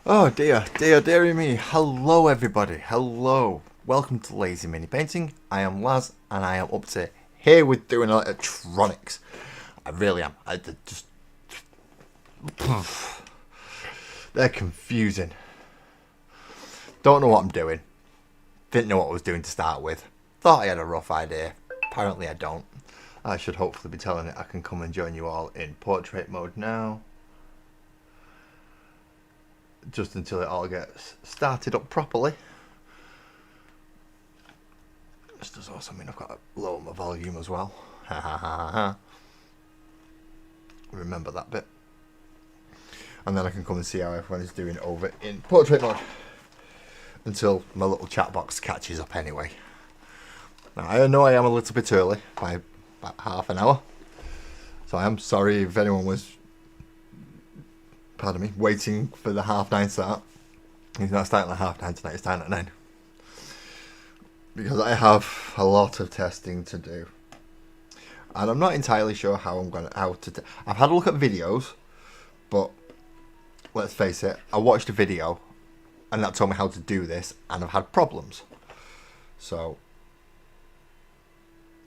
Oh dear, dearie me. Hello everybody, hello. Welcome to Lazy Mini Painting. I am Laz and I am up to here with doing electronics. I really am. Just they're confusing. Don't know what I'm doing. Didn't know what I was doing to start with. Thought I had a rough idea. Apparently I don't. I should hopefully be telling it I can come and join you all in portrait mode now. Just until it all gets started up properly. This does also mean I've got to lower my volume as well. Ha ha ha ha. Remember that bit. And then I can come and see how everyone is doing over in portrait mode. Until my little chat box catches up anyway. Now I know I am a little bit early by about half an hour. So I am sorry if anyone was, pardon me, waiting for the 9:30 start. He's not starting at 9:30 tonight, it's starting at 9. Because I have a lot of testing to do. And I'm not entirely sure how I've had a look at videos, but let's face it, I watched a video and that told me how to do this and I've had problems. So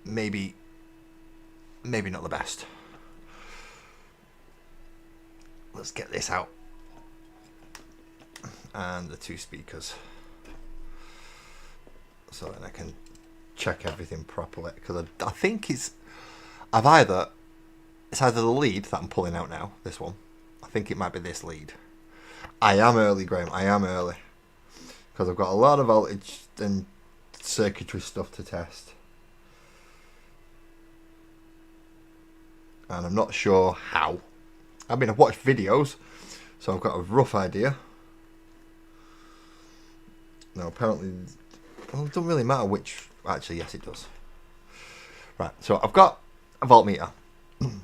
maybe not the best. Let's get this out. And the 2 speakers. So then I can check everything properly. Because I think it's either the lead that I'm pulling out now, this one. I think it might be this lead. I am early, Graham. I am early. Because I've got a lot of voltage and circuitry stuff to test. And I'm not sure how. I mean, I've watched videos, so I've got a rough idea. Now, apparently, well, it doesn't really matter which. Actually, yes, it does. Right, so I've got a voltmeter. And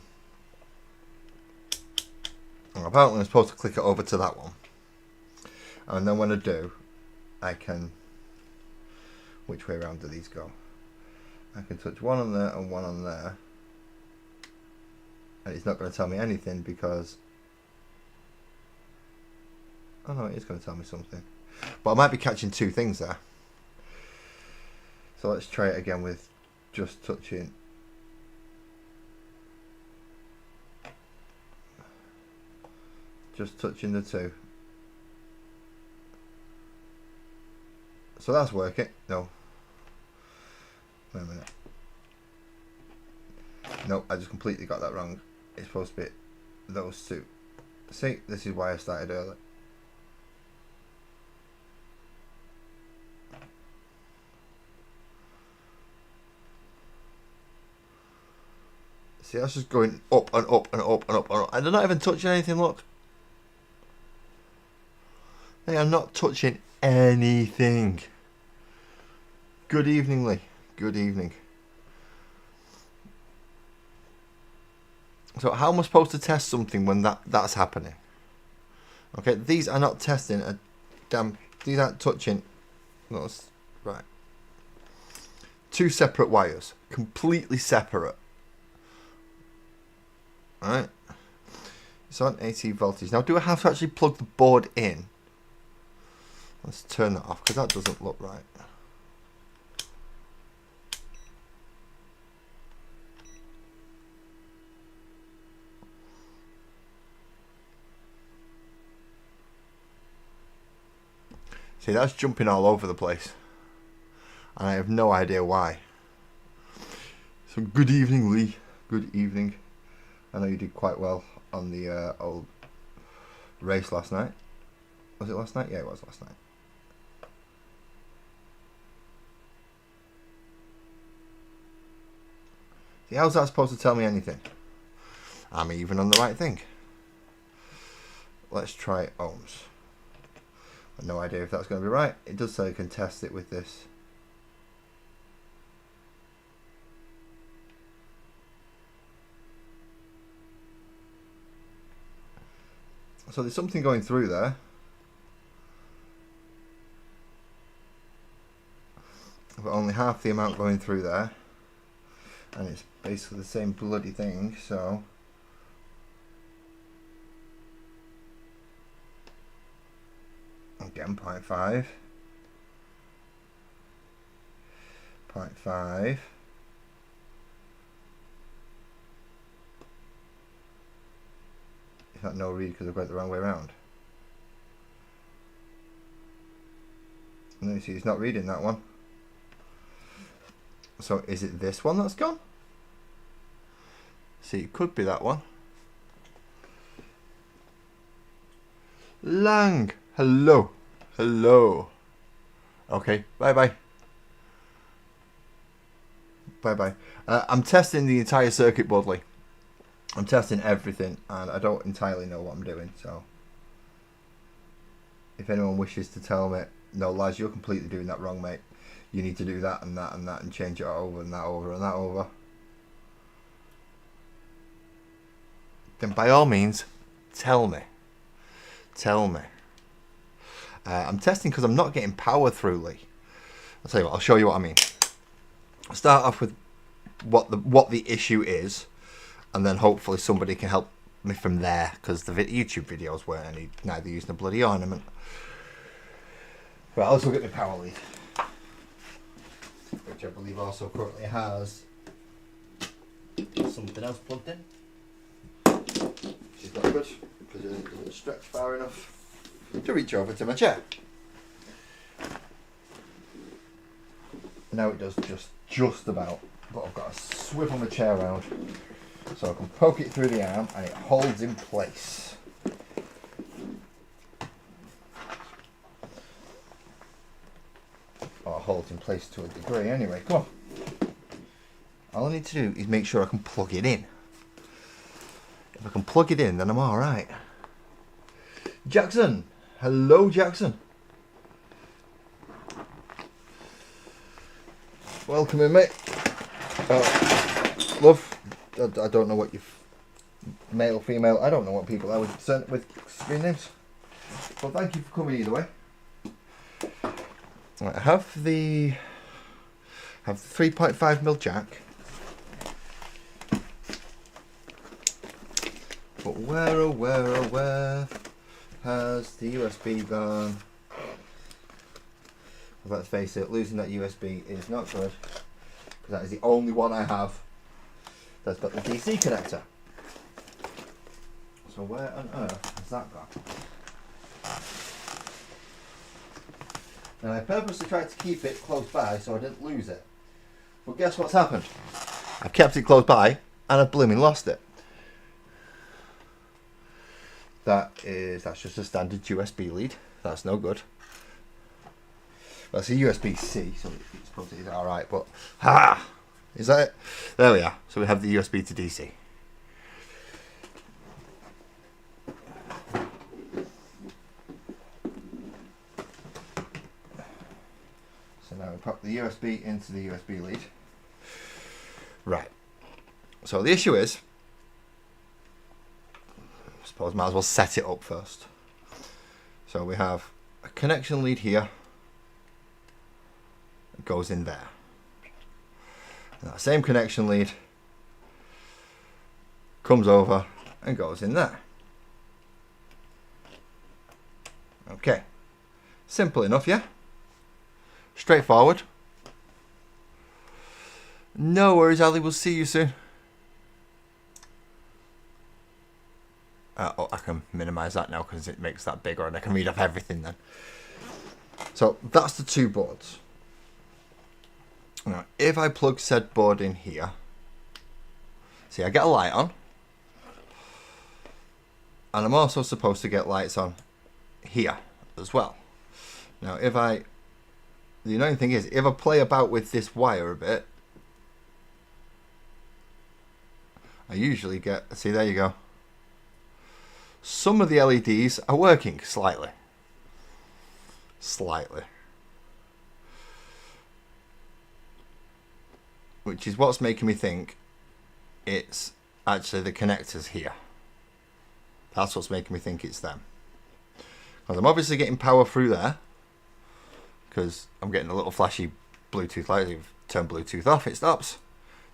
apparently, I'm supposed to click it over to that one. And then when I do, I can. Which way around do these go? I can touch one on there and one on there. And it's not going to tell me anything because... Oh no, it is going to tell me something. But I might be catching 2 things there. So let's try it again with just touching. Just touching the 2. So that's working. No. Wait a minute. No, I just completely got that wrong. It's supposed to be those 2. See, this is why I started early. See, that's just going up and up and up and up and up. And they're not even touching anything, look. They are not touching anything. Good evening, Lee. Good evening. So how am I supposed to test something when that's happening? Okay, these are not testing a damn... These aren't touching... No, right. 2 separate wires. Completely separate. Alright. It's on 80 voltage. Now, do I have to actually plug the board in? Let's turn that off, because that doesn't look right. See, that's jumping all over the place. And I have no idea why. So, good evening, Lee. Good evening. I know you did quite well on the old race last night. Was it last night? Yeah, it was last night. See, how's that supposed to tell me anything? I'm even on the right thing. Let's try ohms. I've no idea if that's going to be right. It does say you can test it with this. So there's something going through there. But only half the amount going through there. And it's basically the same bloody thing, so... again, 0.5. 0.5. Is that no read because I've got it the wrong way around? And then you see it's not reading that one. So is it this one that's gone? See, it could be that one. Lang, hello, hello. Okay, bye bye. Bye bye. I'm testing the entire circuit board, Lee. I'm testing everything, and I don't entirely know what I'm doing. So, if anyone wishes to tell me, no, Laz, you're completely doing that wrong, mate. You need to do that and that and that, and change it over and that over and that over. Then by all means, tell me. Tell me. I'm testing because I'm not getting power through, Lee. I'll tell you what, I'll show you what I mean. I'll start off with what the issue is, and then hopefully somebody can help me from there, because the YouTube videos weren't neither using a bloody ornament. Right, let's look at the power lead, which I believe also currently has something else plugged in. Which is not good, because it doesn't stretch far enough to reach over to my chair. Now it does just about, but I've got to swivel my chair around so I can poke it through the arm and it holds in place. Or it holds in place to a degree anyway. Come on. All I need to do is make sure I can plug it in. If I can plug it in, then I'm alright. Jackson! Hello, Jackson! Welcome in, mate. Love, I don't know what you've... Male, female, I don't know what people are with screen names. Well, thank you for coming either way. Right, I have the 3.5mm jack. But where has the USB gone? Well, let's face it, losing that USB is not good, because that is the only one I have that's got the DC connector. So where on earth has that gone? Now I purposely tried to keep it close by so I didn't lose it. But guess what's happened? I've kept it close by and I've blooming lost it. That's just a standard USB lead. That's no good. Well, it's a USB-C, so it's probably alright, but is that it? There we are. So we have the USB to DC. So now we pop the USB into the USB lead. Right. So the issue is, I suppose I might as well set it up first. So we have a connection lead here. It goes in there. And that same connection lead comes over and goes in there. Okay. Simple enough, yeah? Straightforward. No worries, Ali. We'll see you soon. Oh, I can minimize that now because it makes that bigger and I can read off everything then. So that's the two boards. Now, if I plug said board in here, see, I get a light on. And I'm also supposed to get lights on here as well. Now, the annoying thing is, if I play about with this wire a bit, I usually get, see, there you go. Some of the LEDs are working slightly. Which is what's making me think it's actually the connectors here. That's what's making me think it's them. Because I'm obviously getting power through there. Because I'm getting a little flashy Bluetooth light. If I turn Bluetooth off, it stops.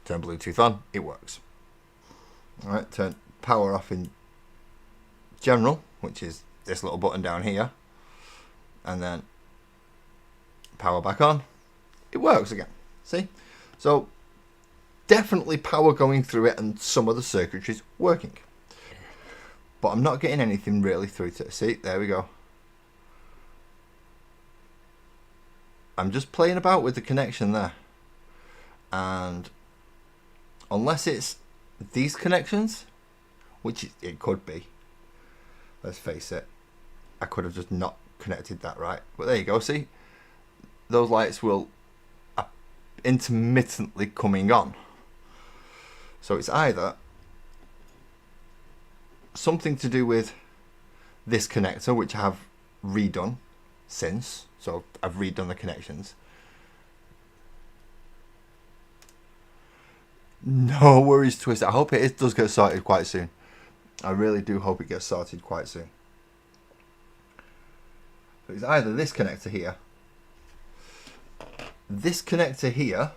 Turn Bluetooth on, it works. Alright, turn power off in general, which is this little button down here. and then power back on, it works again. See? So definitely power going through it and some of the circuitry's working. But I'm not getting anything really through to it. See, there we go. I'm just playing about with the connection there. And unless it's these connections, which it could be, let's face it, I could have just not connected that right. But there you go, see? Those lights will intermittently coming on. So it's either something to do with this connector, which I have redone since. So I've redone the connections. No worries, Twist. I hope it does get sorted quite soon. I really do hope it gets sorted quite soon. So it's either this connector here, this connector here,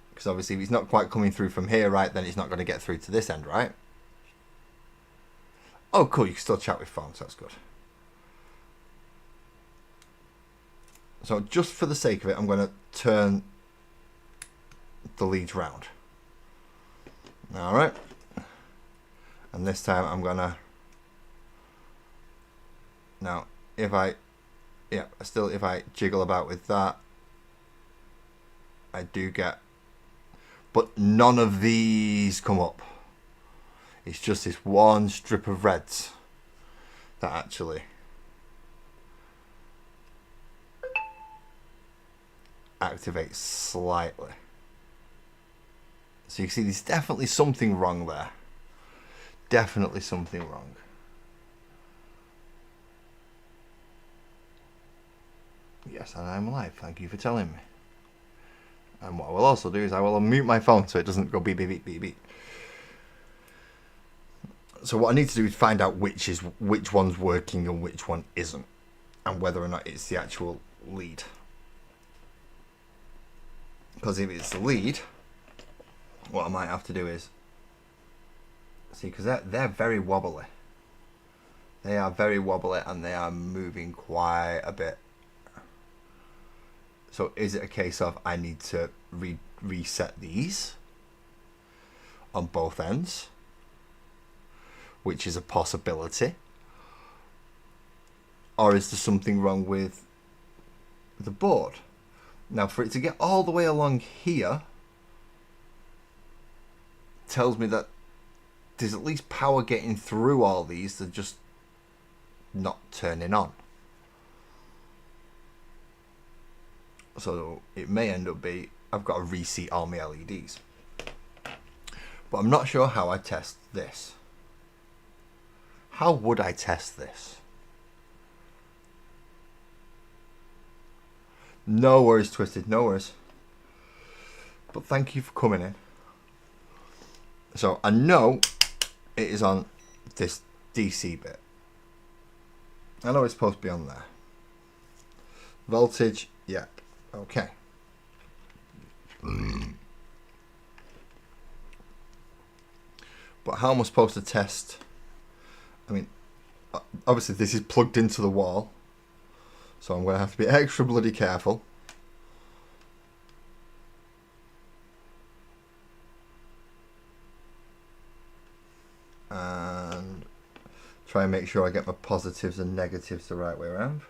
because obviously if it's not quite coming through from here, right, then it's not going to get through to this end, right? Oh, cool, you can still chat with phones, that's good. So just for the sake of it, I'm going to turn the leads round. All right. And this time I'm going to, now if I, yeah, still if I jiggle about with that, I do get, but none of these come up. It's just this one strip of reds that actually activates slightly. So you see there's definitely something wrong there. Definitely something wrong. Yes, and I'm live. Thank you for telling me. And what I will also do is I will unmute my phone so it doesn't go beep, beep, beep, beep, beep. So what I need to do is find out which one's working and which one isn't, and whether or not it's the actual lead. Because if it's the lead, what I might have to do is see, because they're very wobbly. They are very wobbly and they are moving quite a bit. So is it a case of I need to reset these on both ends, which is a possibility, or is there something wrong with the board? Now for it to get all the way along here tells me that there's at least power getting through all these, they're just not turning on. So it may end up be I've got to reseat all my LEDs. But I'm not sure how I test this. How would I test this? No worries, Twisted, no worries. But thank you for coming in. So I know it is on this DC bit. I know it's supposed to be on there. Voltage, yeah, okay. But how am I supposed to test? I mean, obviously this is plugged into the wall, so I'm going to have to be extra bloody careful. And try and make sure I get my positives and negatives the right way around.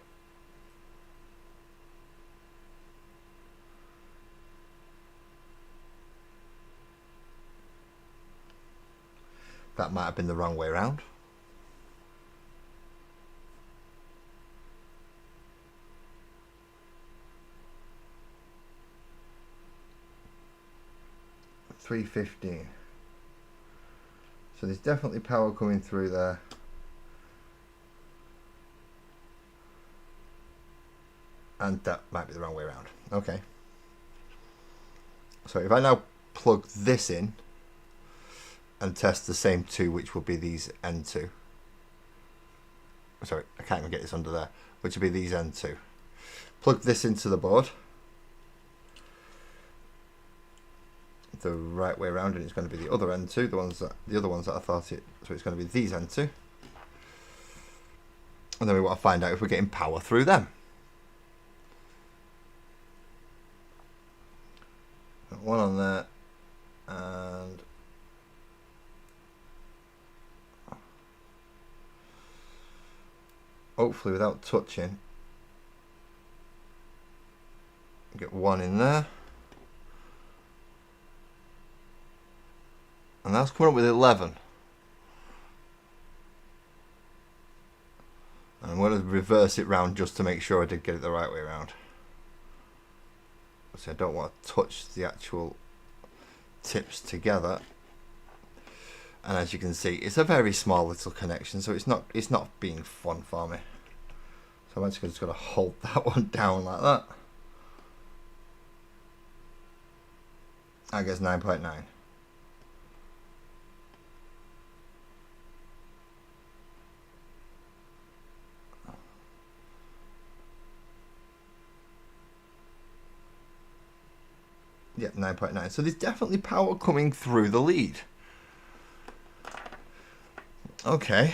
That might have been the wrong way around. $315. So there's definitely power coming through there. And that might be the wrong way around. Okay. So if I now plug this in and test the same two, which will be these N2. Sorry, I can't even get this under there. Which will be these N2. Plug this into the board. The right way around, and it's going to be the other N2, the other ones that I thought it. So it's going to be these N2. And then we want to find out if we're getting power through them. Got one on there, and hopefully without touching, get one in there. And that's coming up with 11. And I'm going to reverse it round just to make sure I did get it the right way around. So I don't want to touch the actual tips together. And as you can see, it's a very small little connection, so it's not being fun for me. So I'm actually just going to hold that one down like that. I guess 9.9. Yeah, 9.9. So there's definitely power coming through the lead. Okay.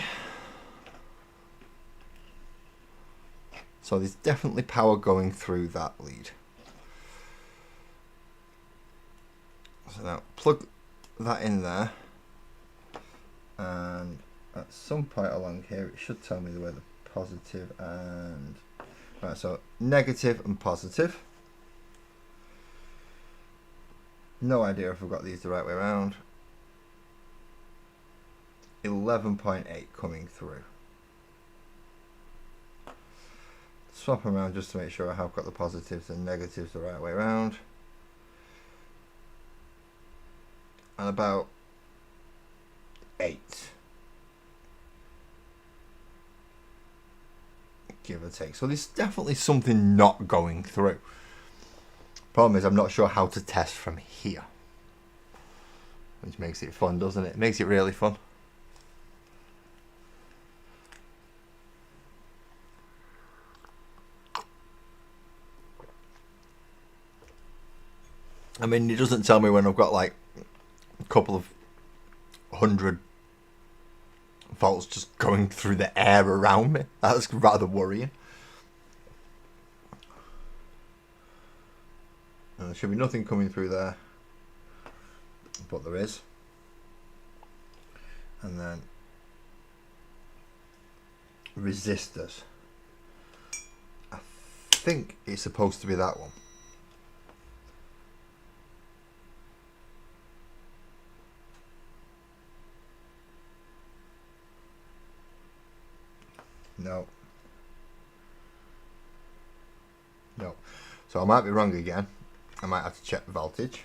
So there's definitely power going through that lead. So now plug that in there. And at some point along here, it should tell me where the positive and... Right, so negative and positive. No idea if I've got these the right way around. 11.8 coming through. Swap them around just to make sure I have got the positives and negatives the right way around. And about 8. Give or take. So there's definitely something not going through. Problem is I'm not sure how to test from here. Which makes it fun, doesn't it? It makes it really fun. I mean, it doesn't tell me when I've got like a couple of 100 volts just going through the air around me. That's rather worrying. And there should be nothing coming through there, but there is. And then resistors. I think it's supposed to be that one. No. No. So I might be wrong again. I might have to check the voltage.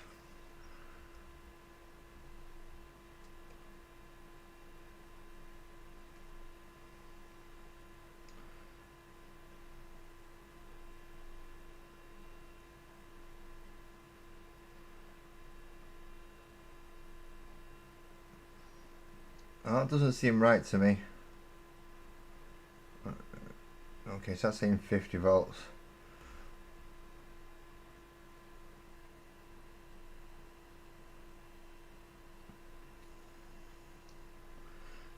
Oh, that doesn't seem right to me. Okay, so that's saying 50 volts.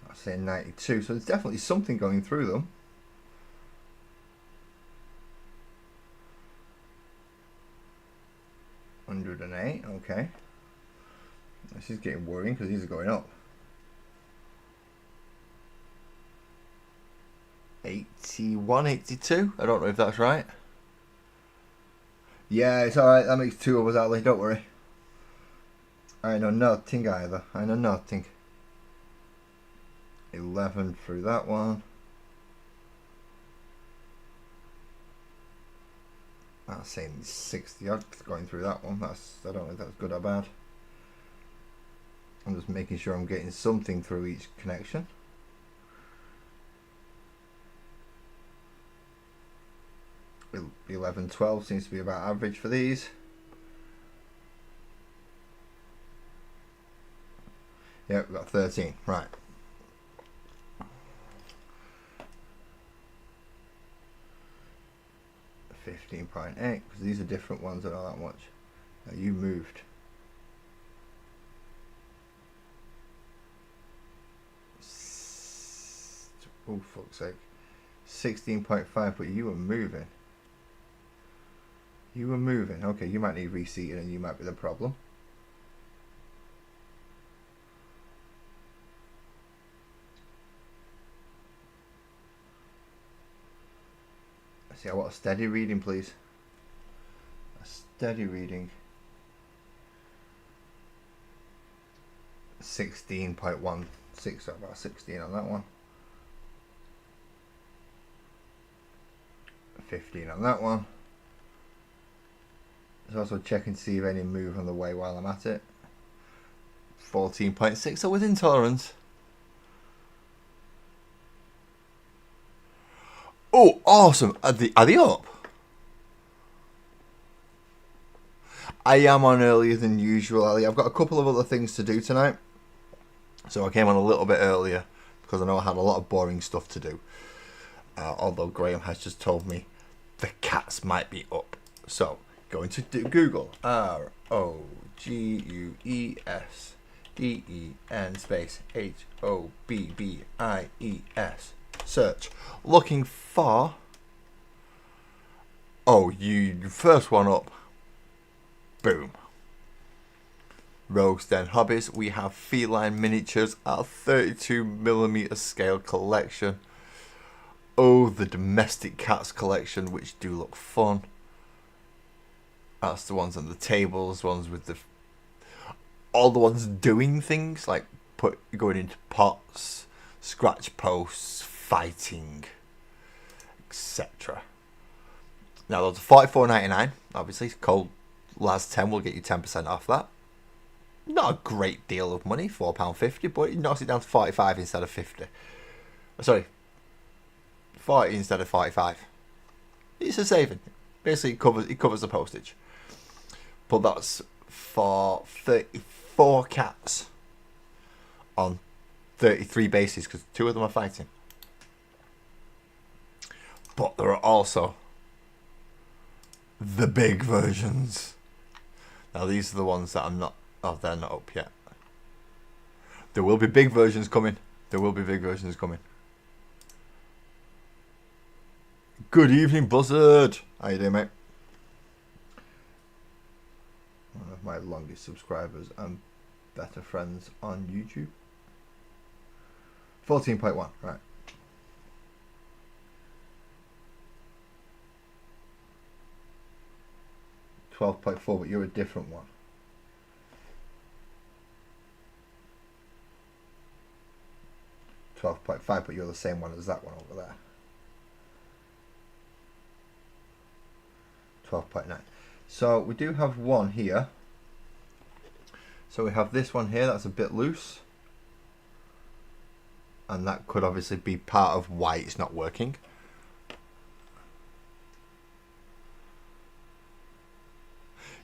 That's saying 92, so there's definitely something going through them. $108, okay. This is getting worrying because these are going up. 81, 82. I don't know if that's right. Yeah, it's alright. That makes two of us, Ali. Don't worry. I know nothing either. I know nothing. 11 through that one. That's saying 60 odd going through that one. That's, I don't know if that's good or bad. I'm just making sure I'm getting something through each connection. It'll be 11, 12 seems to be about average for these. Yeah, we've got 13, right. $15.8, because these are different ones that are that much. Now you moved. Oh, fuck's sake. 16.5, but you were moving. You were moving. Okay, you might need reseating and you might be the problem. See, I want a steady reading, please. A steady reading. 16.16, so about 16 on that one. 15 on that one. Let's also check and see if any move on the way while I'm at it. 14.6, so within tolerance. Oh, awesome. Are they up? I am on earlier than usual, Ali. I've got a couple of other things to do tonight. So I came on a little bit earlier because I know I had a lot of boring stuff to do. Although Graham has just told me the cats might be up. So, going to Google. ROGUESDEN space HOBBIES. Search. Looking for... Oh, you first one up. Boom. Rogues Den Hobbies. We have feline miniatures at 32mm scale collection. Oh, the domestic cats collection, which do look fun. That's the ones on the tables, ones with the... all the ones doing things, like going into pots, scratch posts, fighting, etc. Now, those are $44.99. Obviously, cold last 10 will get you 10% off that. Not a great deal of money, £4.50, but it knocks it down to 45 instead of 50. Sorry, 40 instead of 45. It's a saving. Basically, it covers the postage. But that's for 34 cats on 33 bases, because 2 of them are fighting. But there are also the big versions. Now these are the ones that I'm not... Oh, they're not up yet. There will be big versions coming. There will be big versions coming. Good evening, Buzzard. How you doing, mate? One of my longest subscribers and better friends on YouTube. 14.1, right. $12.4, but you're a different one. $12.5, but you're the same one as that one over there. 12.9. So we do have one here. So we have this one here that's a bit loose. And that could obviously be part of why it's not working.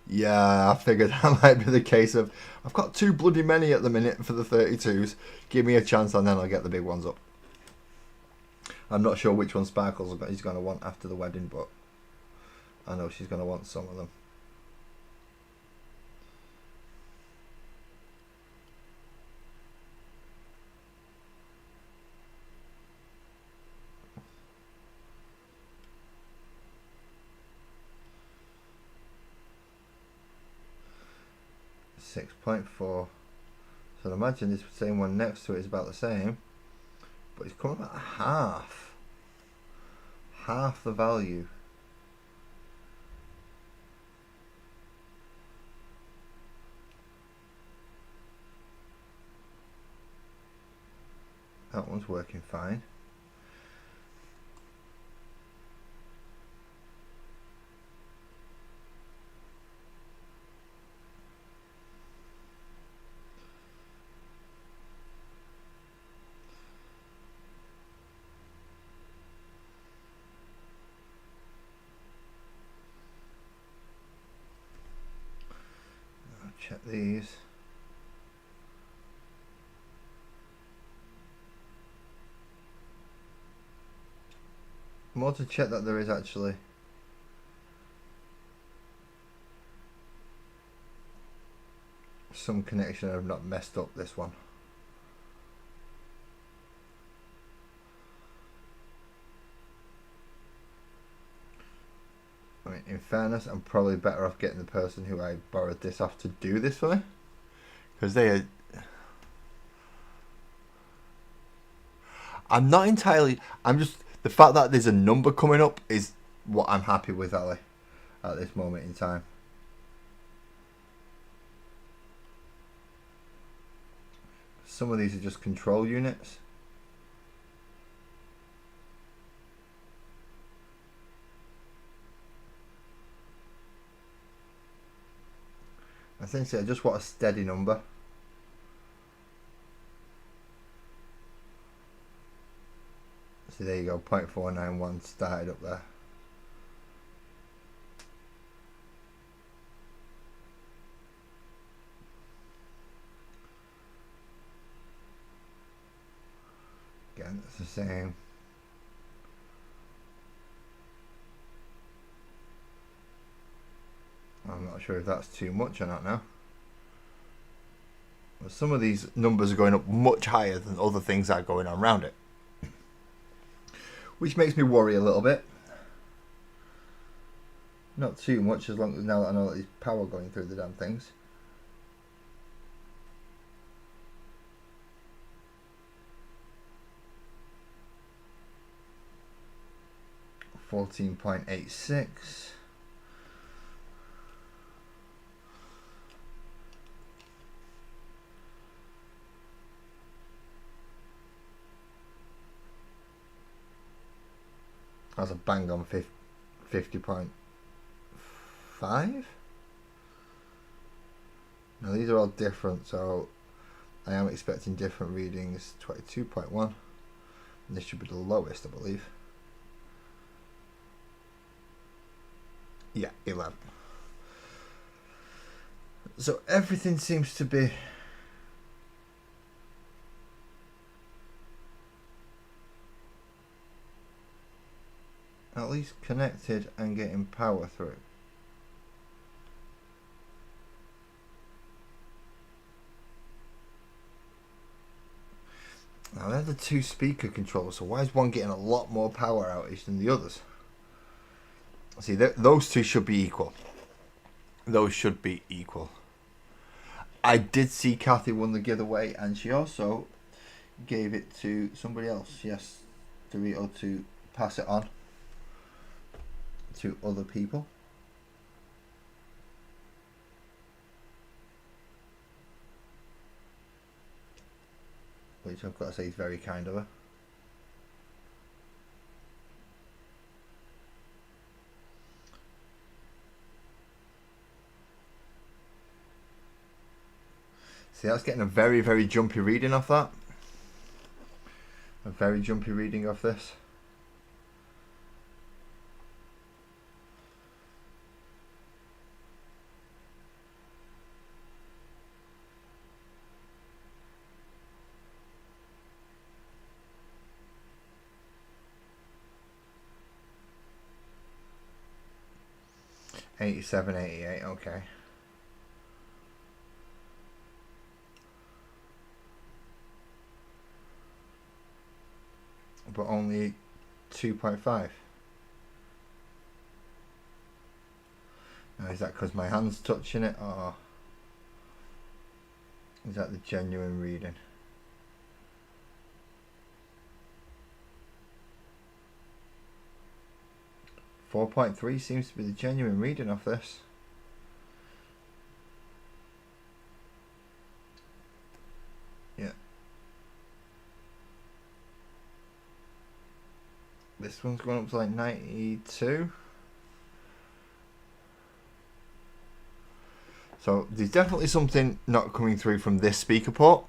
Yeah, I figured that might be the case of, I've got too bloody many at the minute for the 32s. Give me a chance and then I'll get the big ones up. I'm not sure which one Sparkles he's going to want after the wedding, but I know she's going to want some of them. .4. So I imagine this same one next to it is about the same, but it's coming about half the value. That one's working fine. Check these. More to check that there is actually some connection. I've not messed up this one. mean, in fairness, I'm probably better off getting the person who I borrowed this off to do this for me. Because they are... I'm not entirely... I'm just... The fact that there's a number coming up is what I'm happy with, Ali, at this moment in time. Some of these are just control units. Essentially, I just want a steady number. So there you go, 0.491 started up there. Again, it's the same. I'm not sure if that's too much or not now. But some of these numbers are going up much higher than other things that are going on around it, which makes me worry a little bit. Not too much, as long as now that I know that there's power going through the damn things. $14.86. That's a bang on 50.5. Now these are all different, so I am expecting different readings. 22.1, and this should be the lowest, I believe. Yeah, 11. So everything seems to be at least connected and getting power through. Now they're the two speaker controllers, so why is one getting a lot more power outage than the others? See, those two should be equal. Those should be equal. I did see Kathy won the giveaway, and she also gave it to somebody else. Yes, Dorito, to pass it on to other people. Which I've got to say is very kind of her. See, that's getting a very, very jumpy reading off that. A very jumpy reading off this. $87, $88, okay. But only 2.5. Now, is that because my hand's touching it, or is that the genuine reading? $4.3 seems to be the genuine reading of this. Yeah. This one's going up to like 92. So there's definitely something not coming through from this speaker port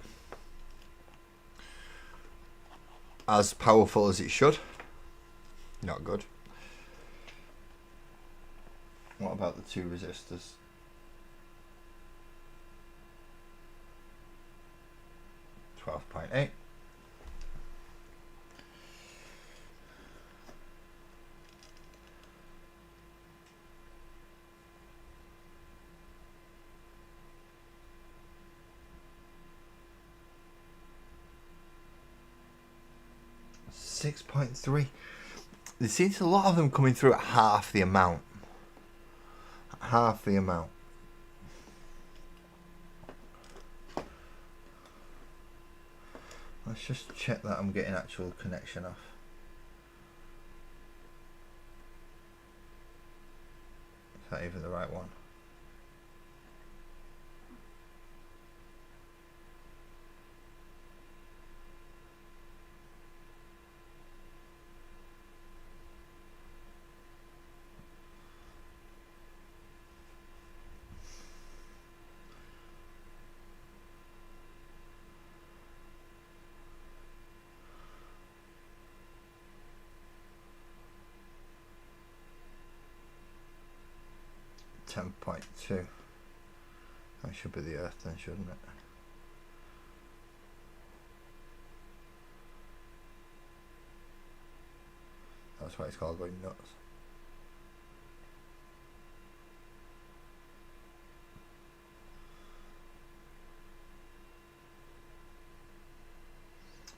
as powerful as it should. Not good. What about the two resistors? $12.8. $6.3. There seems a lot of them coming through at half the amount. half the amount. Let's just check that I'm getting actual connection off. Is that even the right one? .2. That should be the Earth then, shouldn't it? That's why it's called going nuts.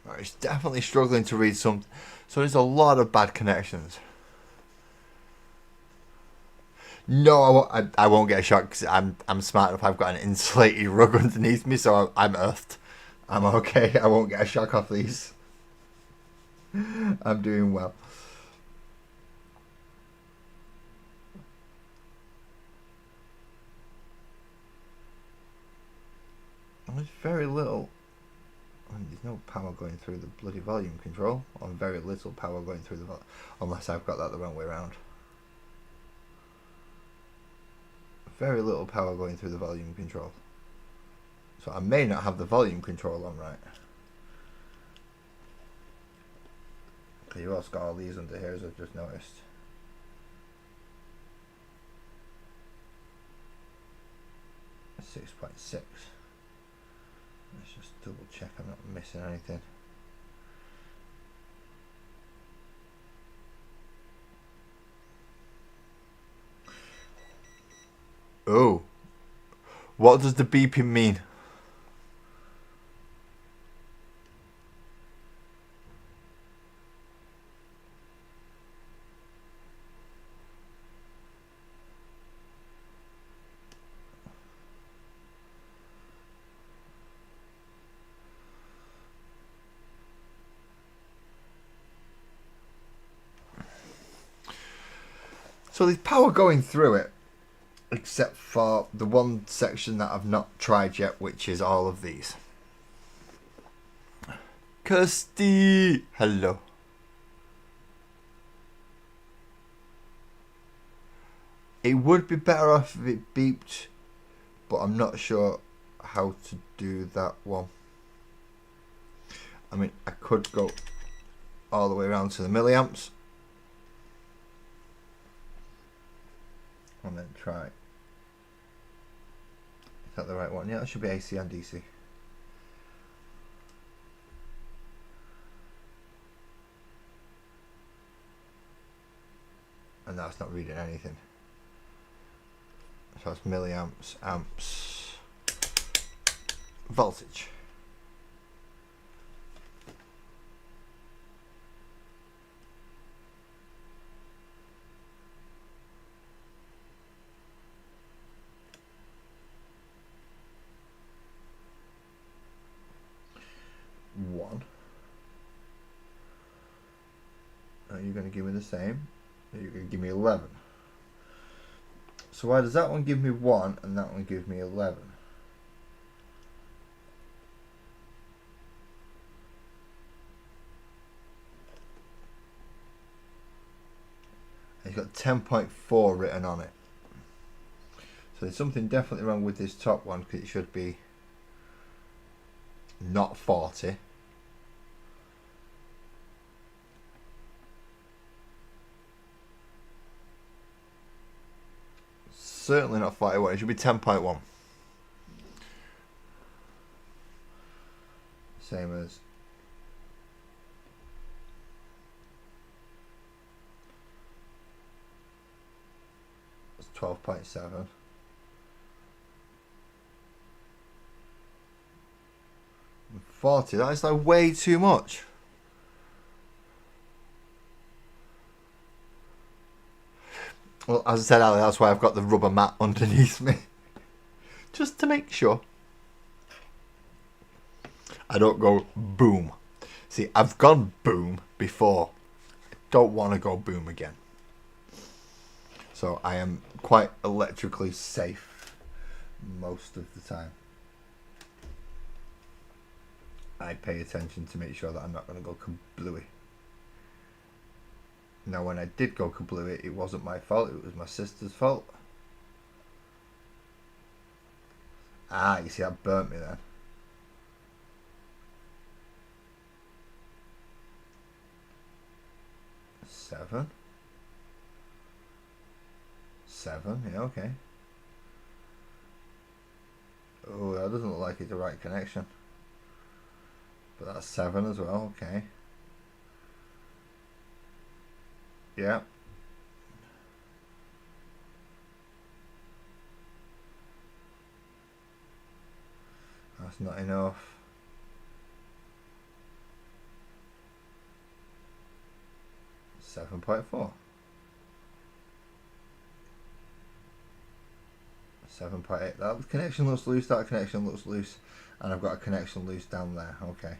Right, it's definitely struggling to read some, so there's a lot of bad connections. No, I won't get a shock because I'm smart enough. I've got an insulated rug underneath me, so I'm earthed. I'm okay. I won't get a shock off these. I'm doing well. There's very little. There's no power going through the bloody volume control, or very little power going through the volume, unless I've got that the wrong way around. Very little power going through the volume control. So I may not have the volume control on right. Okay, you also got all these under here, as I've just noticed. .6. Let's just double check I'm not missing anything. Oh, what does the beeping mean? So there's power going through it, except for the one section that I've not tried yet, which is all of these. Kirsty, hello. It would be better off if it beeped, but I'm not sure how to do that one. I mean, I could go all the way around to the milliamps and then try. Is that the right one? Yeah, that should be AC and DC. And that's not reading anything. So it's milliamps, amps, voltage. One. Are you going to give me the same? Are you going to give me 11? So why does that one give me 1 and that one give me 11? It's got 10.4 written on it. So there's something definitely wrong with this top one, because it should be not 40. Certainly not 41. It should be 10.1. Same as it's 12.7. 40. That is like way too much. Well, as I said earlier, that's why I've got the rubber mat underneath me. Just to make sure I don't go boom. See, I've gone boom before. I don't want to go boom again. So I am quite electrically safe most of the time. I pay attention to make sure that I'm not going to go kablooey. Now, when I did go kablooey, it wasn't my fault. It was my sister's fault. Ah, you see, that burnt me then. Seven, yeah, okay. Oh, that doesn't look like it's the right connection. But that's 7 as well, okay. Yeah. That's not enough. Seven 7.4. 7.8. That connection looks loose, that connection looks loose. And I've got a connection loose down there, okay.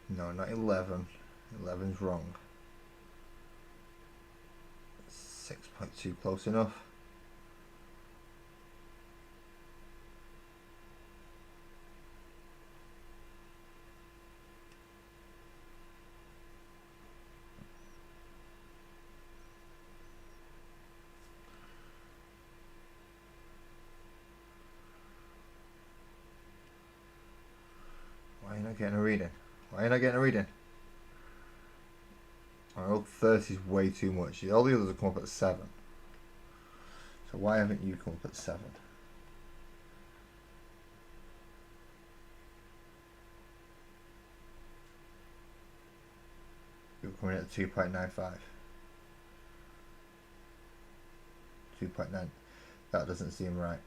No, not 11. 11's wrong. 6.2 close enough. Why are you not getting a reading? Why are you not getting a reading? I rolled 30 is way too much. All the others have come up at 7. So why haven't you come up at 7? You're coming in at 2.95. 2.9. That doesn't seem right.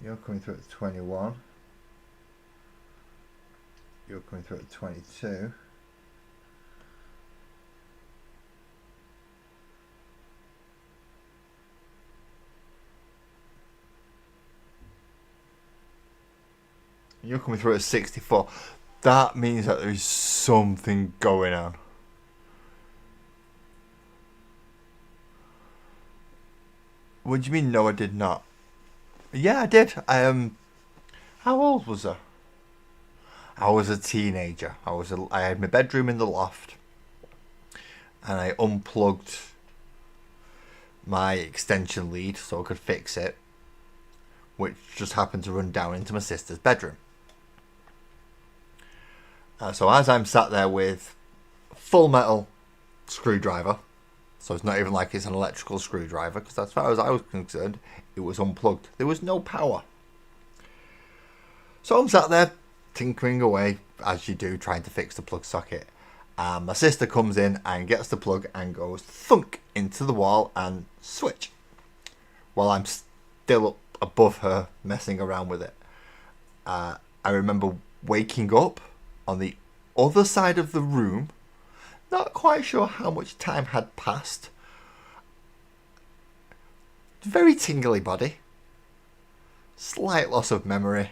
You're coming through at 21. You're coming through at 22. You're coming through at 64. That means that there is something going on. What do you mean, no, I did not? Yeah, I did. How old was I? I was a teenager. I had my bedroom in the loft, and I unplugged my extension lead so I could fix it, which just happened to run down into my sister's bedroom. So as I'm sat there with full metal screwdriver, so it's not even like it's an electrical screwdriver, because as far as I was concerned, it was unplugged. There was no power. So I'm sat there tinkering away, as you do, trying to fix the plug socket. And my sister comes in and gets the plug and goes thunk into the wall and switch. While I'm still up above her messing around with it. I remember waking up on the other side of the room, not quite sure how much time had passed. Very tingly body, slight loss of memory,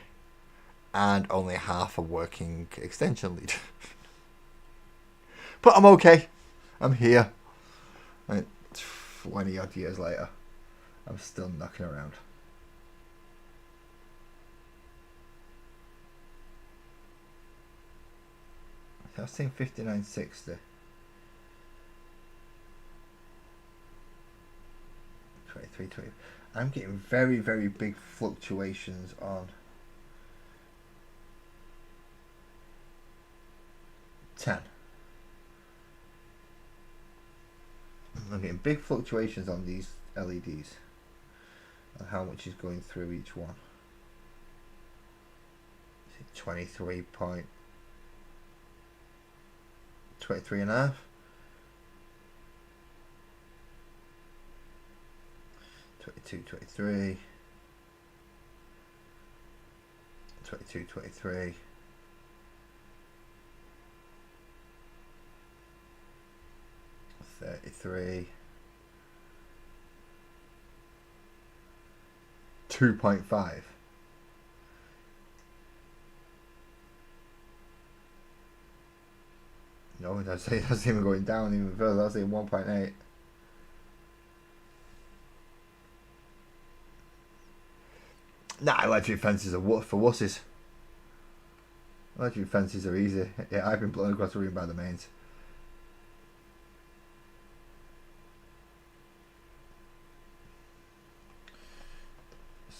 and only half a working extension lead. But I'm okay. I'm here. 20 odd years later, I'm still knocking around. I was saying 59.60. 23.20. I'm getting very, very big fluctuations on 10. I'm getting big fluctuations on these LEDs and how much is going through each one. 23 and a half. 22, 23. 22, 23. $33. 2.5. No, that's even going down even further. That's saying 1.8. Nah, electric fences are for wusses. Electric fences are easy. Yeah, I've been blown across the room by the mains.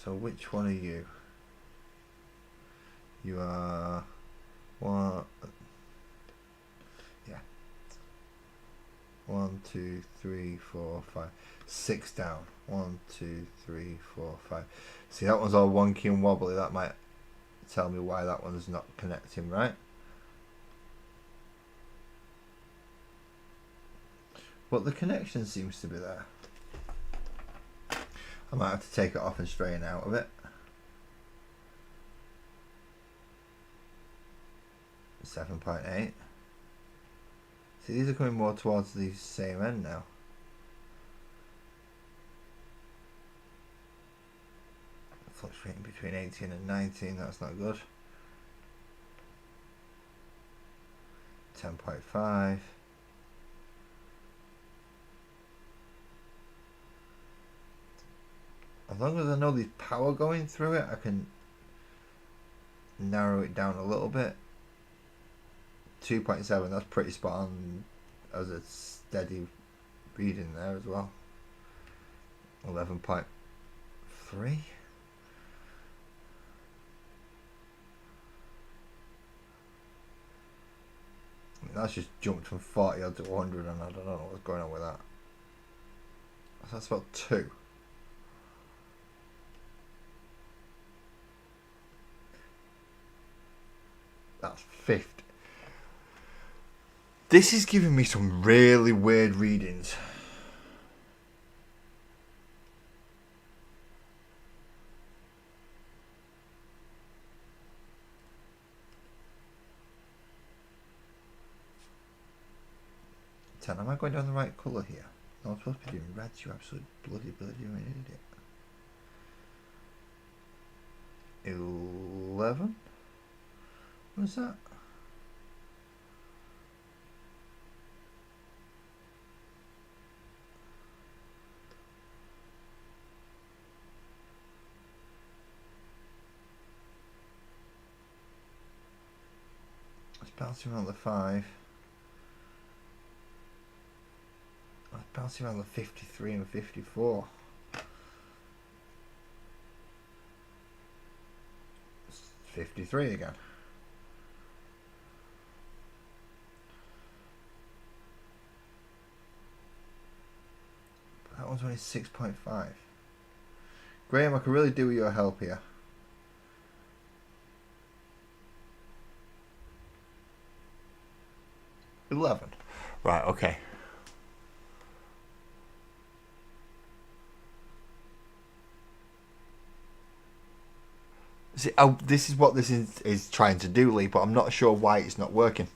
So which one are you? You are one. Yeah. 1, 2, 3, 4, 5, 6 down. 1, 2, 3, 4, 5. See, that one's all wonky and wobbly. That might tell me why that one's not connecting right. But the connection seems to be there. I might have to take it off and straighten out of it. 7.8. See, these are coming more towards the same end now. Fluctuating between 18 and 19, that's not good. 10.5. As long as I know there's power going through it, I can narrow it down a little bit. 2.7, that's pretty spot on as a steady reading there as well. 11.3. That's just jumped from 40 odd to 100 and I don't know what's going on with that. So that's about 2. That's 50. This is giving me some really weird readings. Am I going down the right colour here? No, I'm supposed to be doing reds, you absolute bloody idiot. 11? What's that? It's bouncing around the 5. It's bouncing around the 53 and 54. It's 53 again. That one's only 6.5. Graham, I could really do with your help here. $11. Right, okay. See, this is what this is trying to do, Lee, but I'm not sure why it's not working.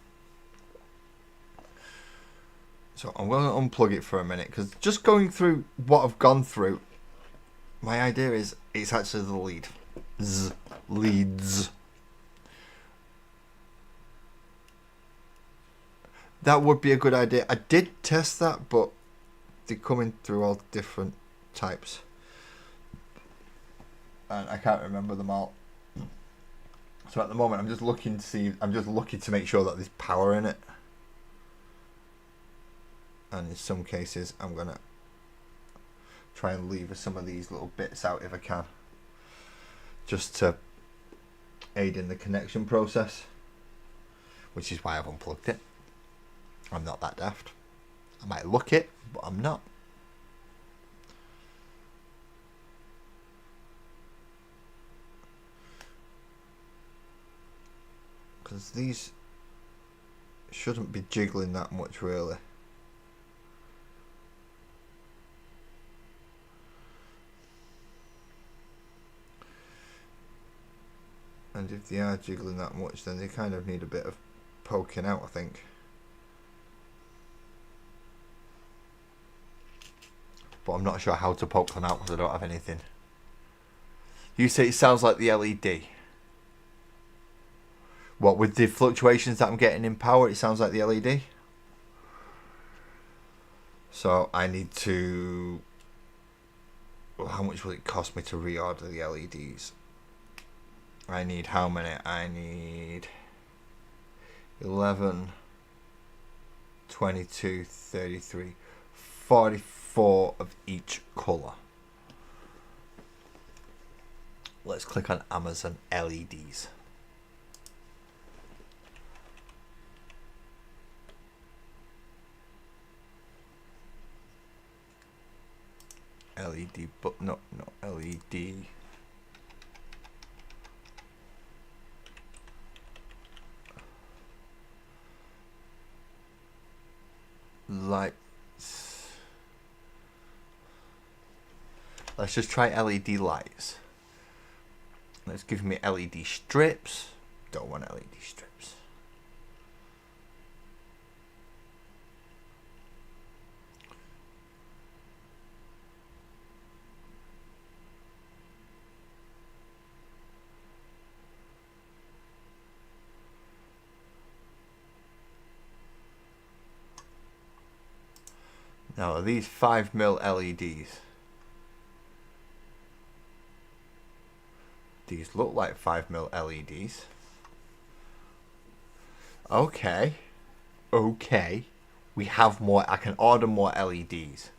So I'm going to unplug it for a minute, because just going through what I've gone through, my idea is it's actually the lead. Leads. That would be a good idea. I did test that, but they're coming through all different types. And I can't remember them all. So at the moment I'm just looking to make sure that there's power in it. And in some cases I'm gonna try and leave some of these little bits out if I can, just to aid in the connection process, which is why I've unplugged it. I'm not that daft. I might look it, but I'm not. Because these shouldn't be jiggling that much really. And if they are jiggling that much, then they kind of need a bit of poking out, I think. But I'm not sure how to poke them out because I don't have anything. You say it sounds like the LED. What, with the fluctuations that I'm getting in power, it sounds like the LED? So I need to... Well, how much will it cost me to reorder the LEDs? I need how many? I need 11, 22, 33, 44 of each colour. Let's click on Amazon LEDs. LED, but no LED. Lights. Let's just try LED lights. Let's give me LED strips. Don't want LED strips. Now, are these 5mm LEDs? These look like 5mm LEDs. Okay. Okay. We have more. I can order more LEDs.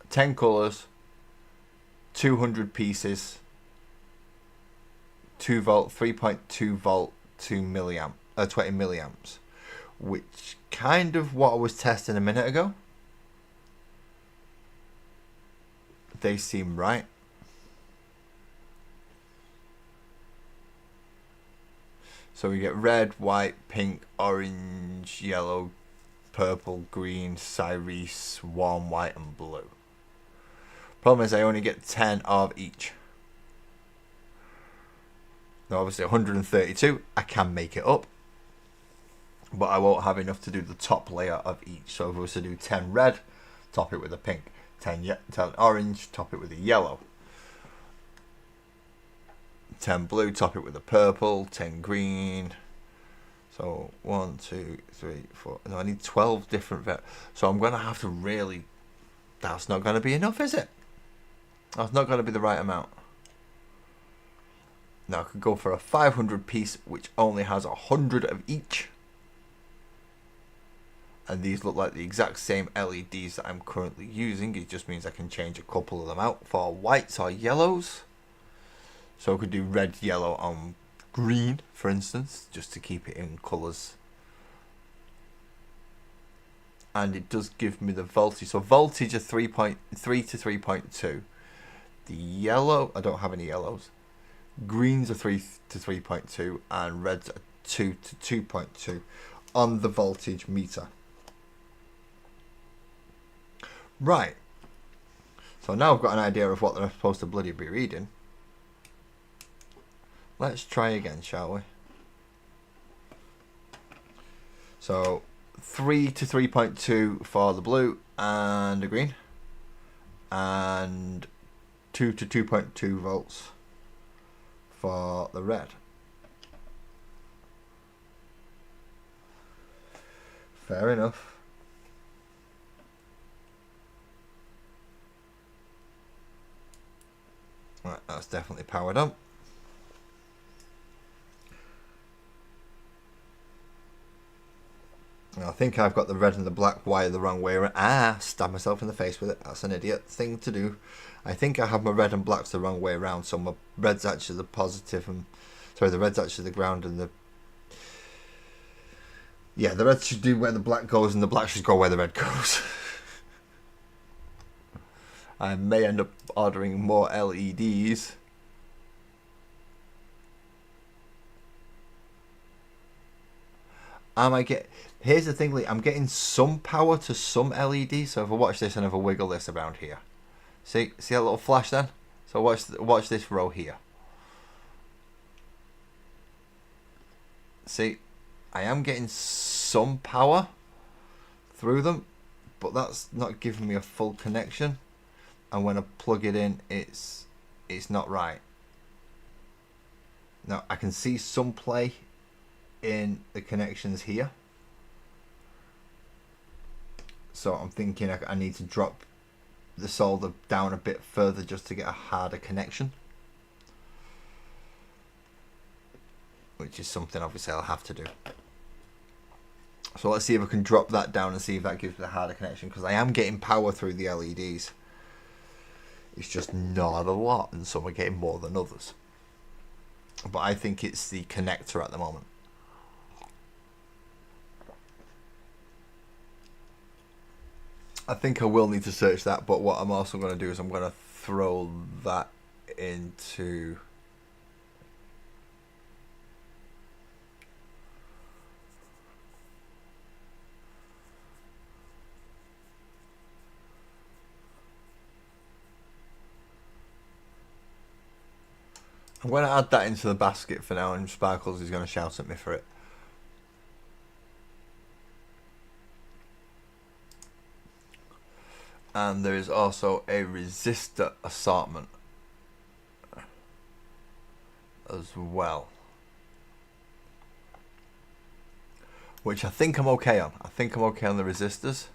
10 colours. 200 pieces. 2 volt, 3.2 volt, 20 milliamps. Which kind of what I was testing a minute ago. They seem right. So we get red, white, pink, orange, yellow, purple, green, cerise, warm white and blue. Problem is I only get 10 of each. Now obviously 132, I can make it up. But I won't have enough to do the top layer of each. So if I was to do 10 red, top it with a pink. 10 orange, top it with a yellow. 10 blue, top it with a purple. 10 green. So 1, 2, 3, 4. No, I need 12 different. So I'm going to have to really. That's not going to be enough, is it? That's not going to be the right amount. Now I could go for a 500 piece, which only has 100 of each. And these look like the exact same LEDs that I'm currently using. It just means I can change a couple of them out for whites or yellows. So I could do red, yellow, and green, for instance, just to keep it in colours. And it does give me the voltage. So voltage of 3.3 to 3.2. The yellow, I don't have any yellows. Greens are 3 to 3.2 and reds are 2 to 2.2 on the voltage meter. Right. So now I've got an idea of what they're supposed to bloody be reading. Let's try again, shall we? So 3 to 3.2 for the blue and the green. And 2 to 2.2 volts for the red. Fair enough. Right, that's definitely powered up. I think I've got the red and the black wire the wrong way around. Stab myself in the face with it. That's an idiot thing to do. I think I have my red and blacks the wrong way around. So my red's actually the positive and... Sorry, the red's actually the ground and the... Yeah, the red should do where the black goes and the black should go where the red goes. I may end up ordering more LEDs. Here's the thing, Lee, I'm getting some power to some LEDs. So if I watch this and if I wiggle this around here, see that little flash then? So watch this row here. See, I am getting some power through them, but that's not giving me a full connection. And when I plug it in, it's not right. Now I can see some play in the connections here. So I'm thinking I need to drop the solder down a bit further just to get a harder connection. Which is something obviously I'll have to do. So let's see if I can drop that down and see if that gives me a harder connection, because I am getting power through the LEDs. It's just not a lot, and some are getting more than others. But I think it's the connector at the moment. I think I will need to search that, but what I'm also going to do is I'm going to throw that into... I'm going to add that into the basket for now, and Sparkles is going to shout at me for it. And there is also a resistor assortment as well, which I think I'm okay on. I think I'm okay on the resistors.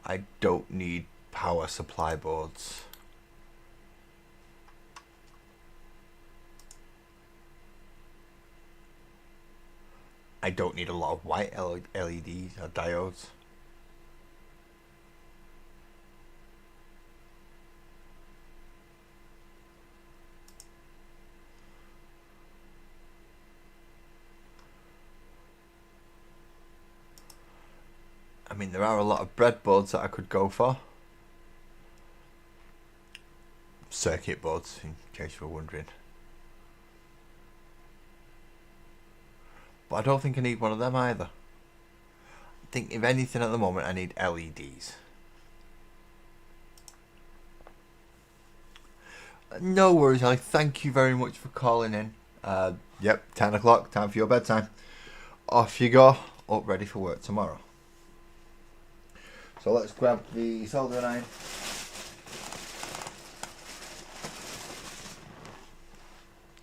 I don't need power supply boards. I don't need a lot of white LEDs or diodes. I mean, there are a lot of breadboards that I could go for. Circuit boards, in case you were wondering. But I don't think I need one of them either. I think if anything at the moment I need LEDs. No worries, Ali. Thank you very much for calling in. Yep, 10 o'clock, time for your bedtime. Off you go, up ready for work tomorrow. So let's grab the soldering iron.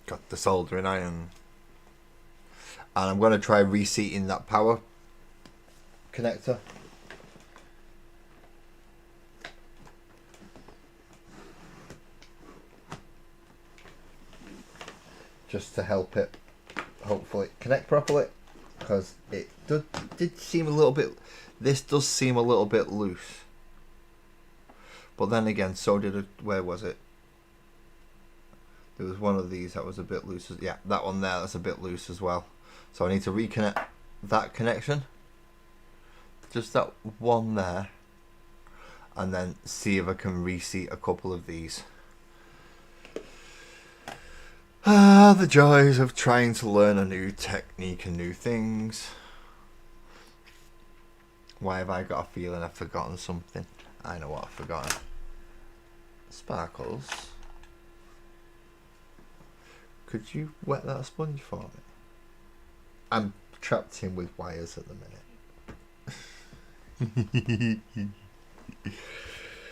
Got the soldering iron. And I'm going to try reseating that power connector. Just to help it hopefully connect properly, because it did seem a little bit, this does seem a little bit loose. But then again, so did it, where was it? There was one of these that was a bit loose. Yeah, that one there, that's a bit loose as well. So I need to reconnect that connection, just that one there, and then see if I can reseat a couple of these. Ah, the joys of trying to learn a new technique and new things. Why have I got a feeling I've forgotten something? I know what I've forgotten. Sparkles, could you wet that sponge for me? I'm trapped in with wires at the minute.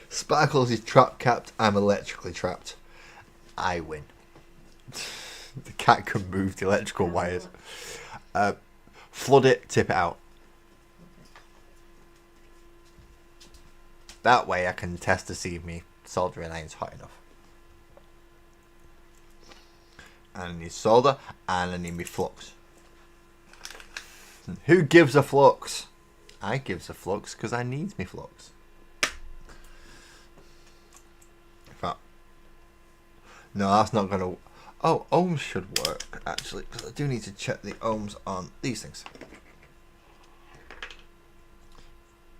Sparkles is trap capped. I'm electrically trapped. I win. The cat can move the electrical wires. Flood it, tip it out. That way I can test to see if my soldering iron's hot enough. And I need solder, and I need my flux. Who gives a flux? I gives a flux because I needs me flux. In fact, no, that's not going to... Oh, ohms should work, actually, because I do need to check the ohms on these things.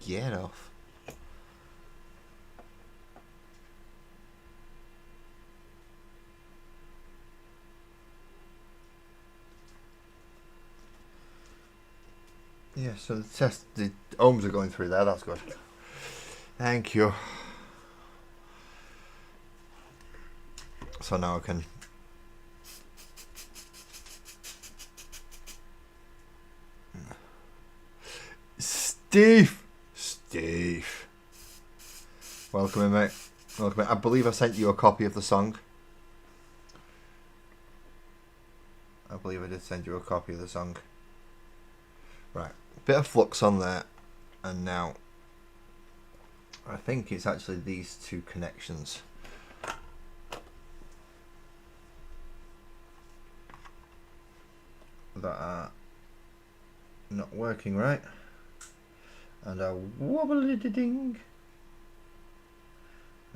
Get off. Yeah, so the ohms are going through there, that's good. Thank you. So now I can... Steve! Steve! Welcome in, mate. Welcome in. I believe I sent you a copy of the song. I believe I did send you a copy of the song. Right. Bit of flux on there. And now... I think it's actually these two connections. That are not working right. And a wobbly ding.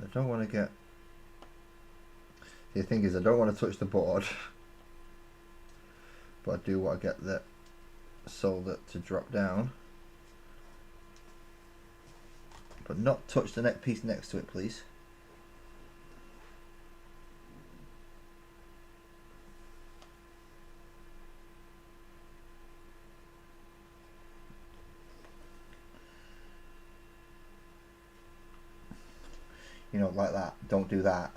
I don't want to get... The thing is, I don't want to touch the board. But I do want to get the solder to drop down. But not touch the neck piece next to it, please. You know, like that. Don't do that.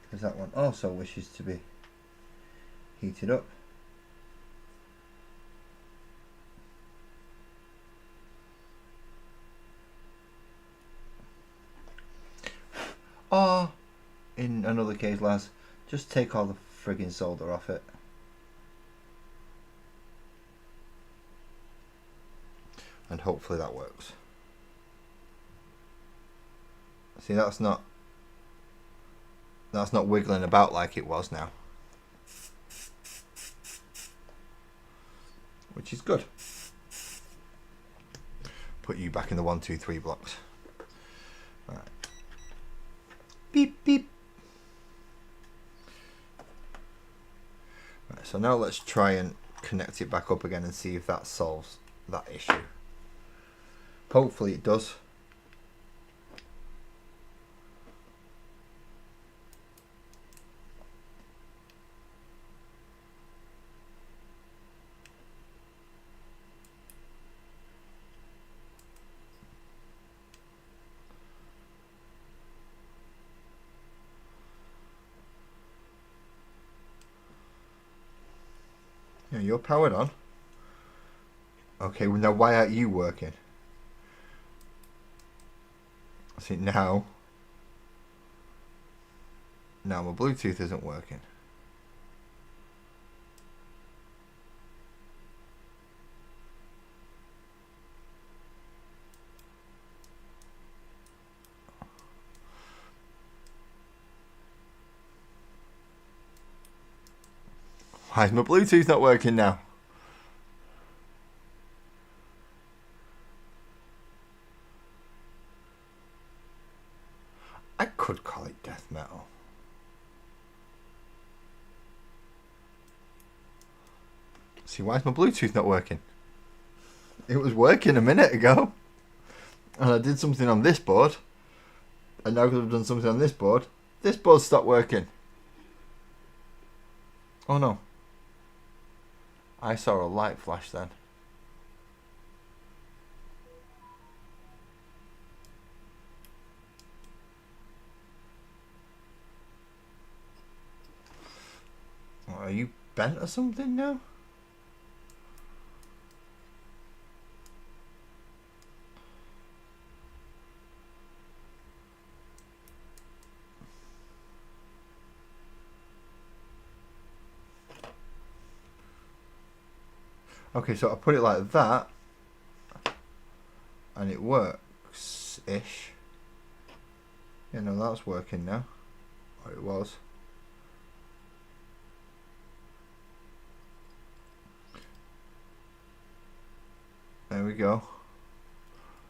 Because that one also wishes to be heated up. Or, in another case, lads, just take all the frigging solder off it. And hopefully that works. See, that's not wiggling about like it was now. Which is good. Put you back in the 1, 2, 3 blocks. Right. Beep, beep. Right, so now let's try and connect it back up again and see if that solves that issue. Hopefully it does. Yeah, you're powered on. Okay, well now why aren't you working? See, now my Bluetooth isn't working. Why is my Bluetooth not working now? I could call it death metal. See, why is my Bluetooth not working? It was working a minute ago. And I did something on this board. And now because I've done something on this board stopped working. Oh no. I saw a light flash then. Are you bent or something now? Okay, so I put it like that, and it works-ish. Yeah, no, that's working now. Or it was. There we go.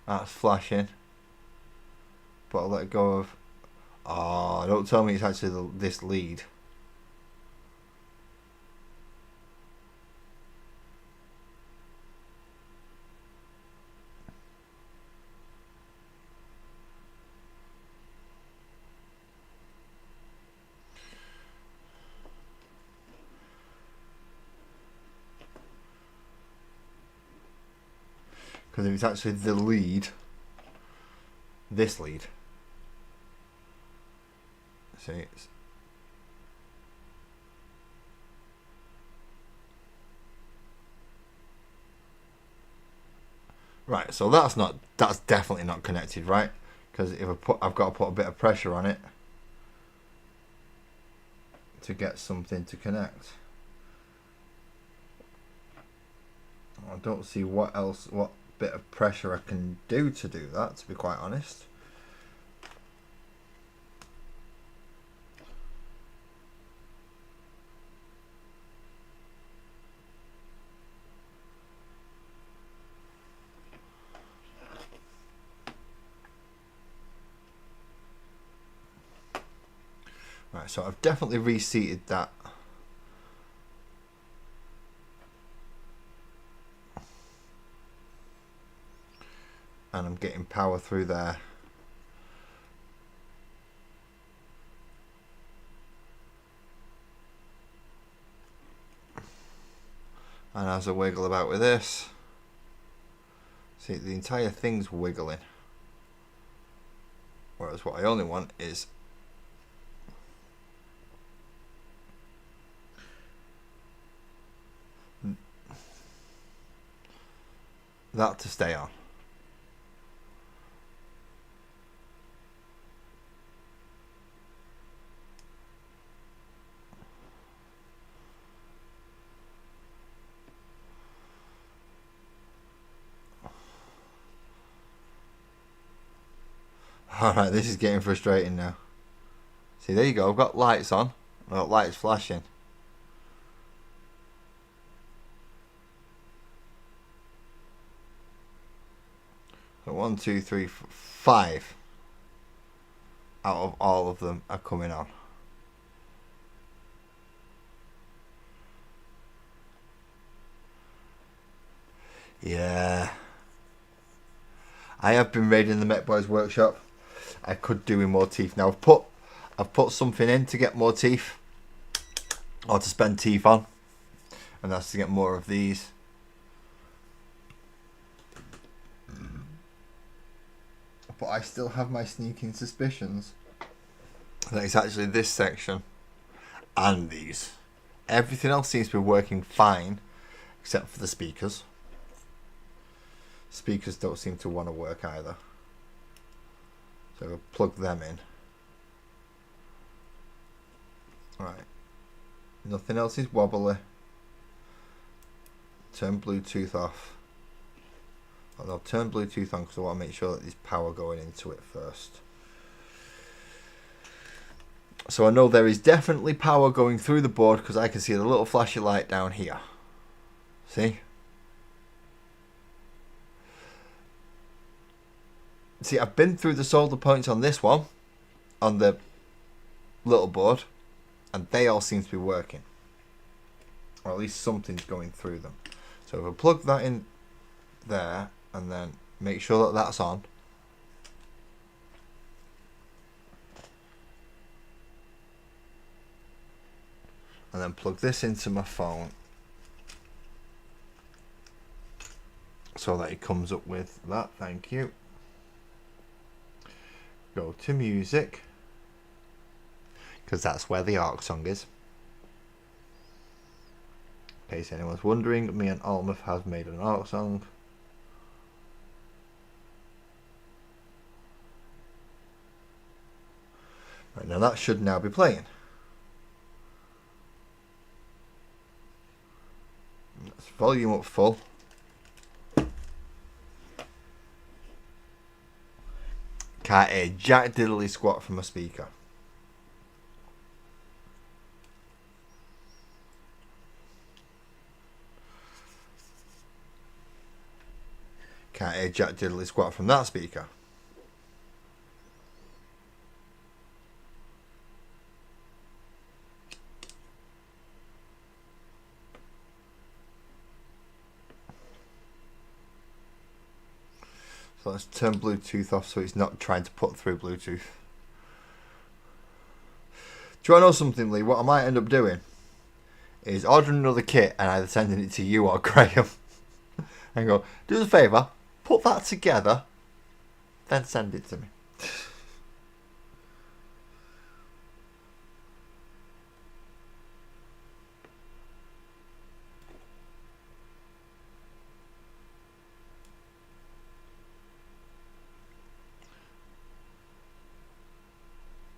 That's flashing. But I'll let go of... Oh, don't tell me it's actually this lead. Because if it's actually the lead, this lead. See, it's right. So that's definitely not connected, right? Because if I've got to put a bit of pressure on it to get something to connect. I don't see what bit of pressure I can do to do that, to be quite honest. Right, so I've definitely reseated that. And I'm getting power through there. And as I wiggle about with this, see, the entire thing's wiggling. Whereas what I only want is that to stay on. Alright, this is getting frustrating now. See, there you go, I've got lights on. I've got lights flashing. So 1, 2, 3, 4, 5 out of all of them are coming on. Yeah. I have been raiding the Mech Boys workshop. I could do with more teeth. Now I've put something in to get more teeth, or to spend teeth on, and that's to get more of these. But I still have my sneaking suspicions that it's actually this section and these. Everything else seems to be working fine except for the speakers. Speakers don't seem to want to work either. So we'll plug them in. Right. Nothing else is wobbly. Turn Bluetooth off. And I'll turn Bluetooth on because I want to make sure that there's power going into it first. So I know there is definitely power going through the board because I can see the little flashy light down here. See? See, I've been through the solder points on this one, on the little board, and they all seem to be working. Or at least something's going through them. So if I plug that in there, and then make sure that that's on. And then plug this into my phone so that it comes up with that. Thank you. Go to music, because that's where the ARC song is. In case anyone's wondering, me and Almuth have made an ARC song. Right, now that should now be playing. Let's volume up full. Can't hear jack diddly squat from a speaker. Can't hear jack diddly squat from that speaker. So let's turn Bluetooth off so it's not trying to put through Bluetooth. Do you want to know something, Lee? What I might end up doing is ordering another kit and either sending it to you or Graham and go, do us a favour, Put that together, then send it to me.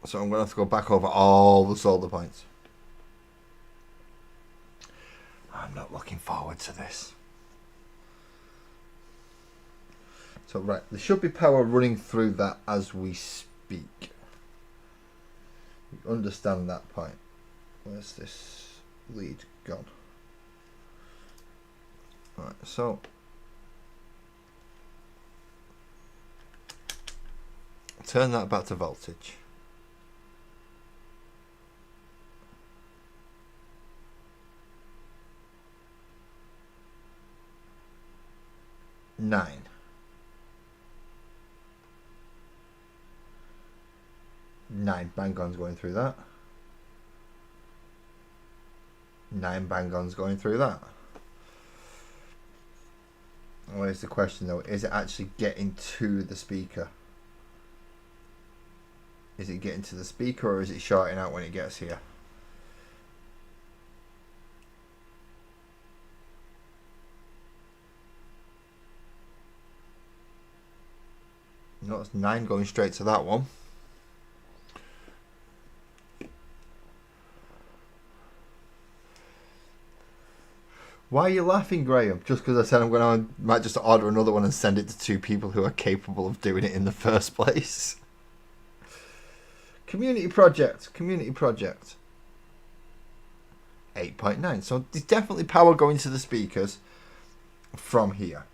So I'm going to have to go back over all the solder points. I'm not looking forward to this. So right, there should be power running through that as we speak. We understand that point. Where's this lead gone? Right, so turn that back to voltage. Nine. Nine bang-ons going through that. 9 bang-ons going through that. Where's the question though? Is it actually getting to the speaker? Is it getting to the speaker or is it shorting out when it gets here? No, it's 9 going straight to that one. Why are you laughing, Graham? Just because I said might just order another one and send it to 2 people who are capable of doing it in the first place. Community project. 8.9. So there's definitely power going to the speakers from here.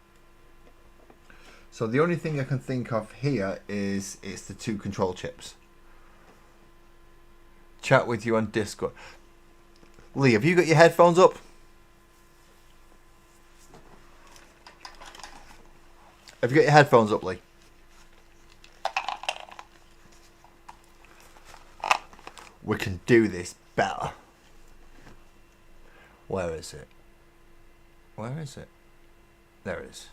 So the only thing I can think of here is it's the 2 control chips. Chat with you on Discord. Lee, have you got your headphones up? Have you got your headphones up, Lee? We can do this better. Where is it? Where is it? There it is.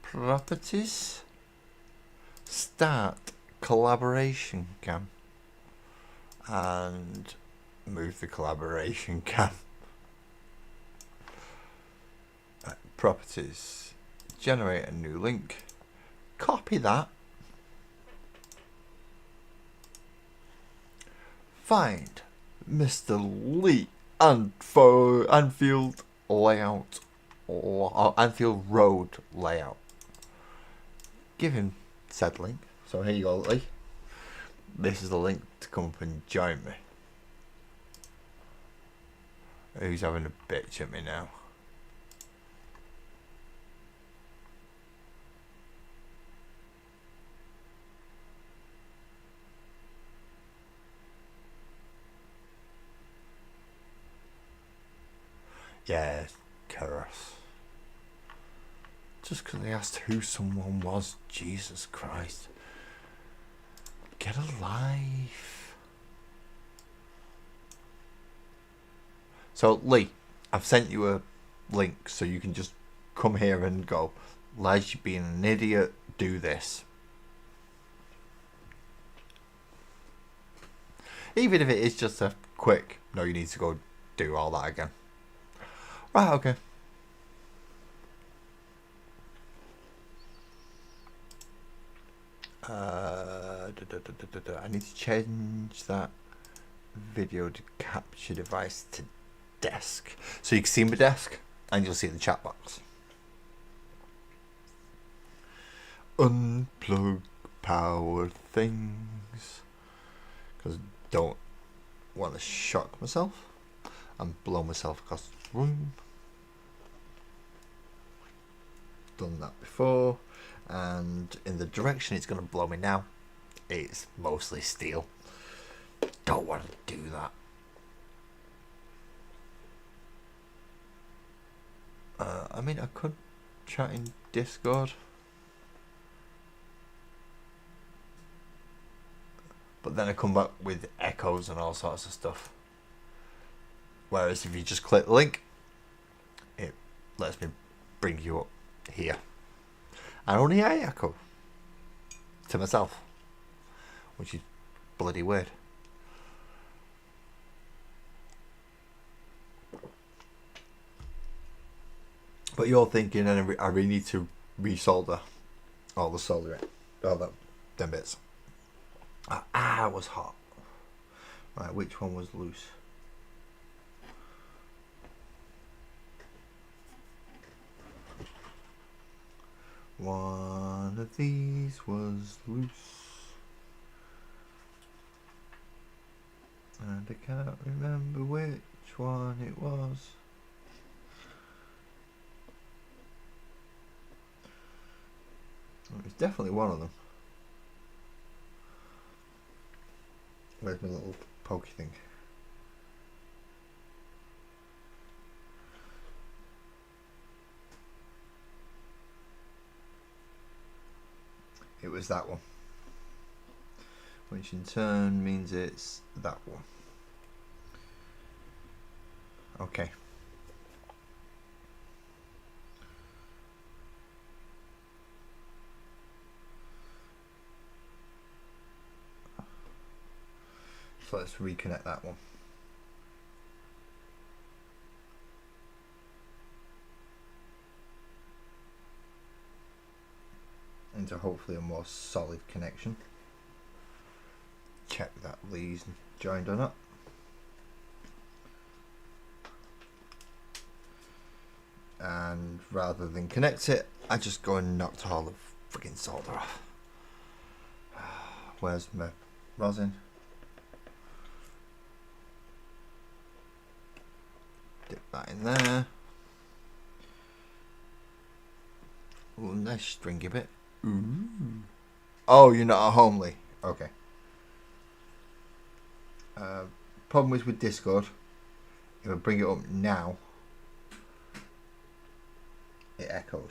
Properties. Start collaboration cam. And move the collaboration cam. Properties. Generate a new link. Copy that. Find Mr. Lee Anfield layout or Anfield Road layout. Give him said link. So here you go, Lee. This is the link to come up and join me. Who's having a bitch at me now? Yeah, Keros. Just because they asked who someone was. Jesus Christ. Get a life. So, Lee, I've sent you a link so you can just come here and go, Les, you're being an idiot, do this. Even if it is just a quick, no, you need to go do all that again. Right, okay. I need to change that video to capture device to desk. So you can see my desk and you'll see the chat box. Unplug power things. Because I don't want to shock myself and blow myself across the room. Done that before, and in the direction it's going to blow me now, it's mostly steel. Don't want to do that. I mean, I could chat in Discord, but then I come back with echoes and all sorts of stuff. Whereas if you just click the link, it lets me bring you up here. And only I echo to myself, which is bloody weird. But you're thinking, and I really need to resolder all the soldering, all them bits. It was hot. Right, which one was loose? One of these was loose, and I can't remember which one it was. It was definitely one of them. Where's my little pokey thing? It was that one, which in turn means it's that one. Okay. So let's reconnect that one. Into hopefully a more solid connection. Check that Lee's joined or not. And rather than connect it, I just go and knocked all the freaking solder off. Where's my rosin? Dip that in there. Ooh, nice stringy bit. Ooh. Oh, you're not a homely. Okay. Problem is with Discord, if I bring it up now, it echoes.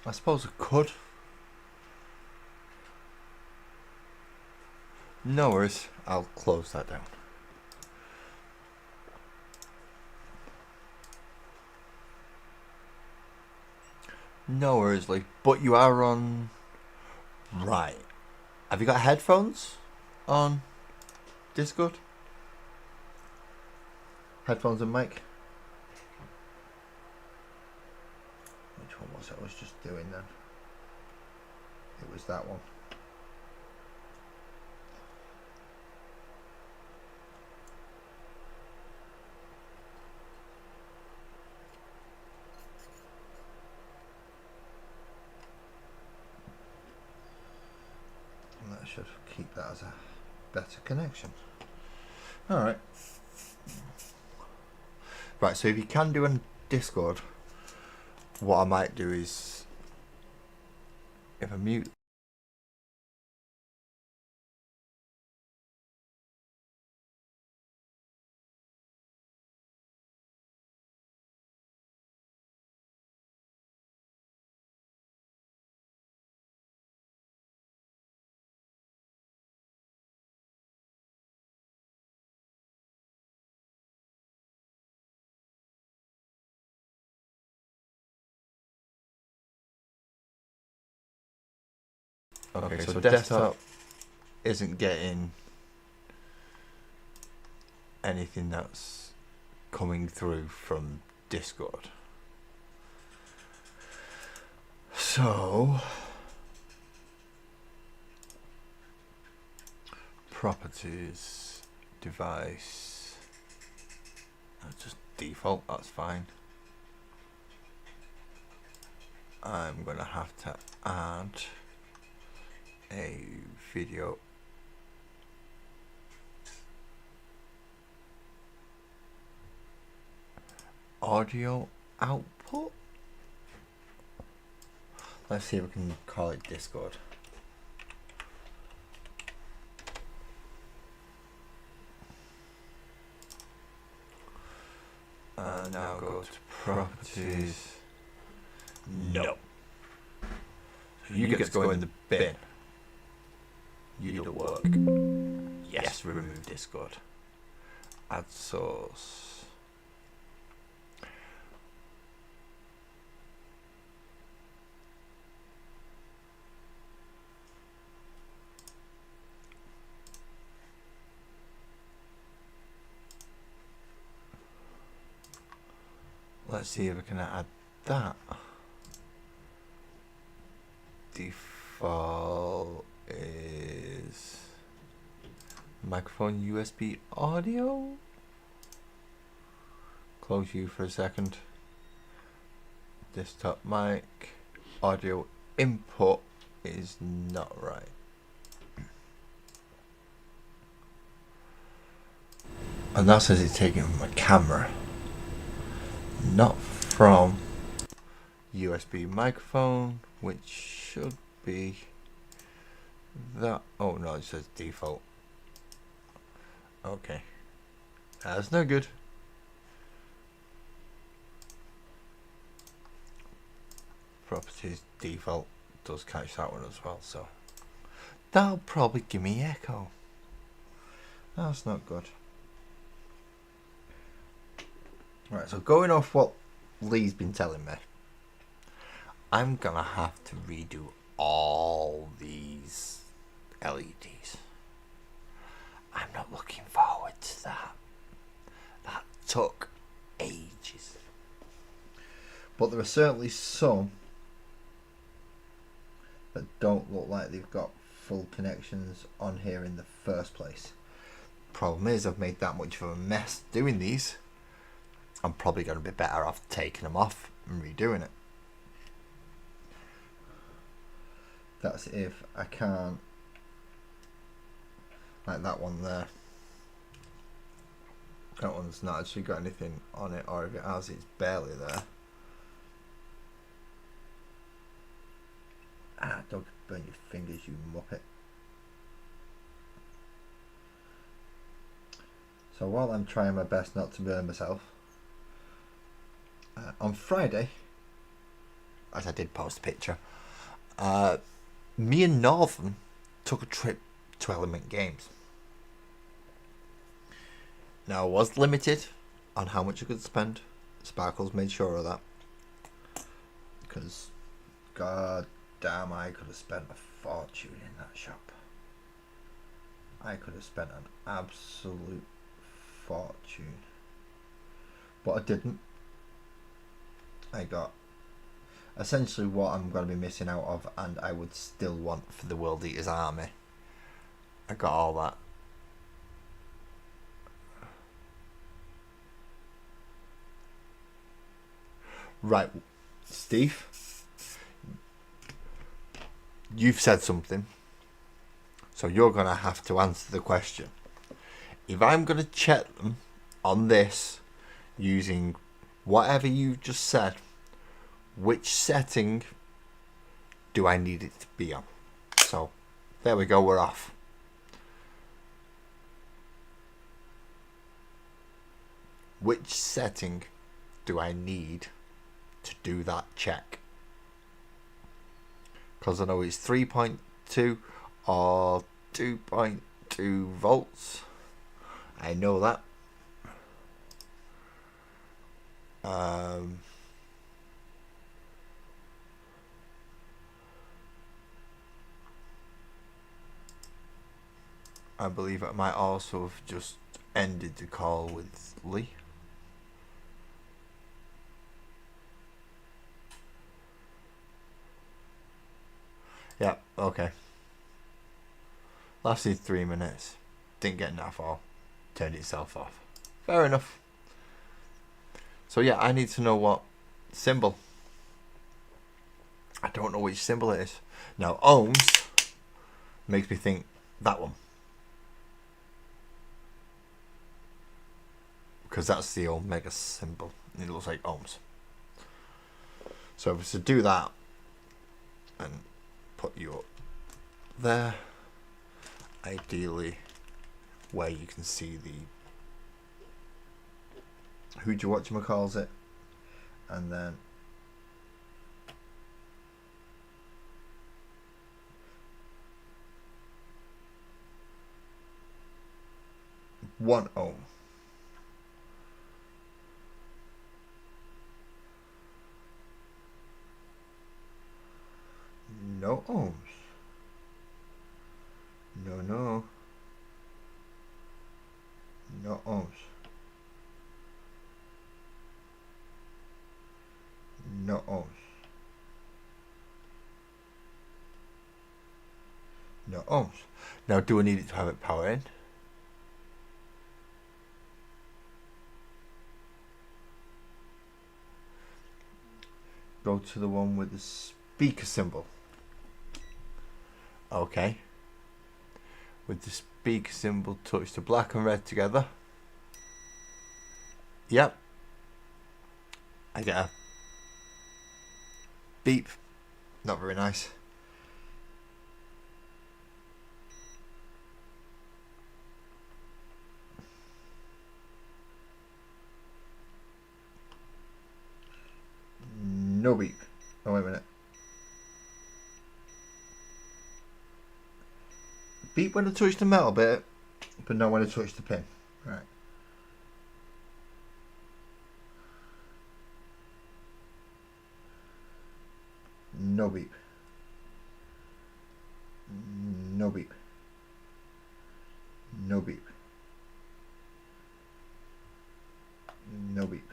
I suppose I could. No worries, I'll close that down. No worries, Lee. But you are on... Right. Have you got headphones on Discord? Headphones and mic? Which one was it I was just doing then? It was that one. And that should keep that as a better connection. Alright. Right, so if you can do on Discord, what I might do is, if I mute Okay, so desktop isn't getting anything that's coming through from Discord. So, properties, device, just default, that's fine. I'm going to have to add a video audio output. Let's see if we can call it Discord. Now go to properties. No. So you get to go in the bin. You do the work. Yes, remove Discord. Add source. Let's see if we can add that. Default is microphone USB audio. Close you for a second. Desktop mic audio input is not right. And that says it's taken from a camera, not from USB microphone, which should be that. Oh no, it says default. Okay, that's no good. Properties default does catch that one as well, so that'll probably give me echo. That's not good. Right, so going off what Lee's been telling me, I'm gonna have to redo all these LEDs. I'm not looking forward to that. That took ages. But there are certainly some that don't look like they've got full connections on here in the first place. Problem is, I've made that much of a mess doing these. I'm probably going to be better off taking them off and redoing it. That's if I can't, like that one there. That one's not actually got anything on it, or if it has, it's barely there. Ah, don't burn your fingers, you muppet. So while I'm trying my best not to burn myself, on Friday, as I did post a picture, me and Northern took a trip to Element Games. Now I was limited on how much I could spend. Sparkles made sure of that, because god damn, I could have spent a fortune in that shop. I could have spent an absolute fortune, but I didn't. I got essentially what I'm going to be missing out of, and I would still want for the World Eaters Army. I got all that. Right, Steve, you've said something, so you're going to have to answer the question. If I'm going to check them on this using whatever you just said, which setting do I need it to be on? So there we go, we're off. Which setting do I need to do that check? Because I know it's 3.2 or 2.2 volts. I know that. I believe I might also have just ended the call with Lee. Yeah, okay. Lasted 3 minutes. Didn't get enough off. Turned itself off. Fair enough. So yeah, I need to know what symbol. I don't know which symbol it is. Now, ohms makes me think that one, because that's the omega symbol. It looks like ohms. So if it's to do that and put you up there, ideally where you can see the who do you whatchamacalls it, and then one ohm. No ohms. No, no. No ohms. No ohms. No ohms. Now, do I need it to have it power in? Go to the one with the speaker symbol. Okay. With the speaker symbol, touch the black and red together. Yep. I get a beep. Not very nice. No beep. Oh, wait a minute. Beep when I touch the metal bit, but not when I touch the pin. Right. No beep. No beep. No beep. No beep.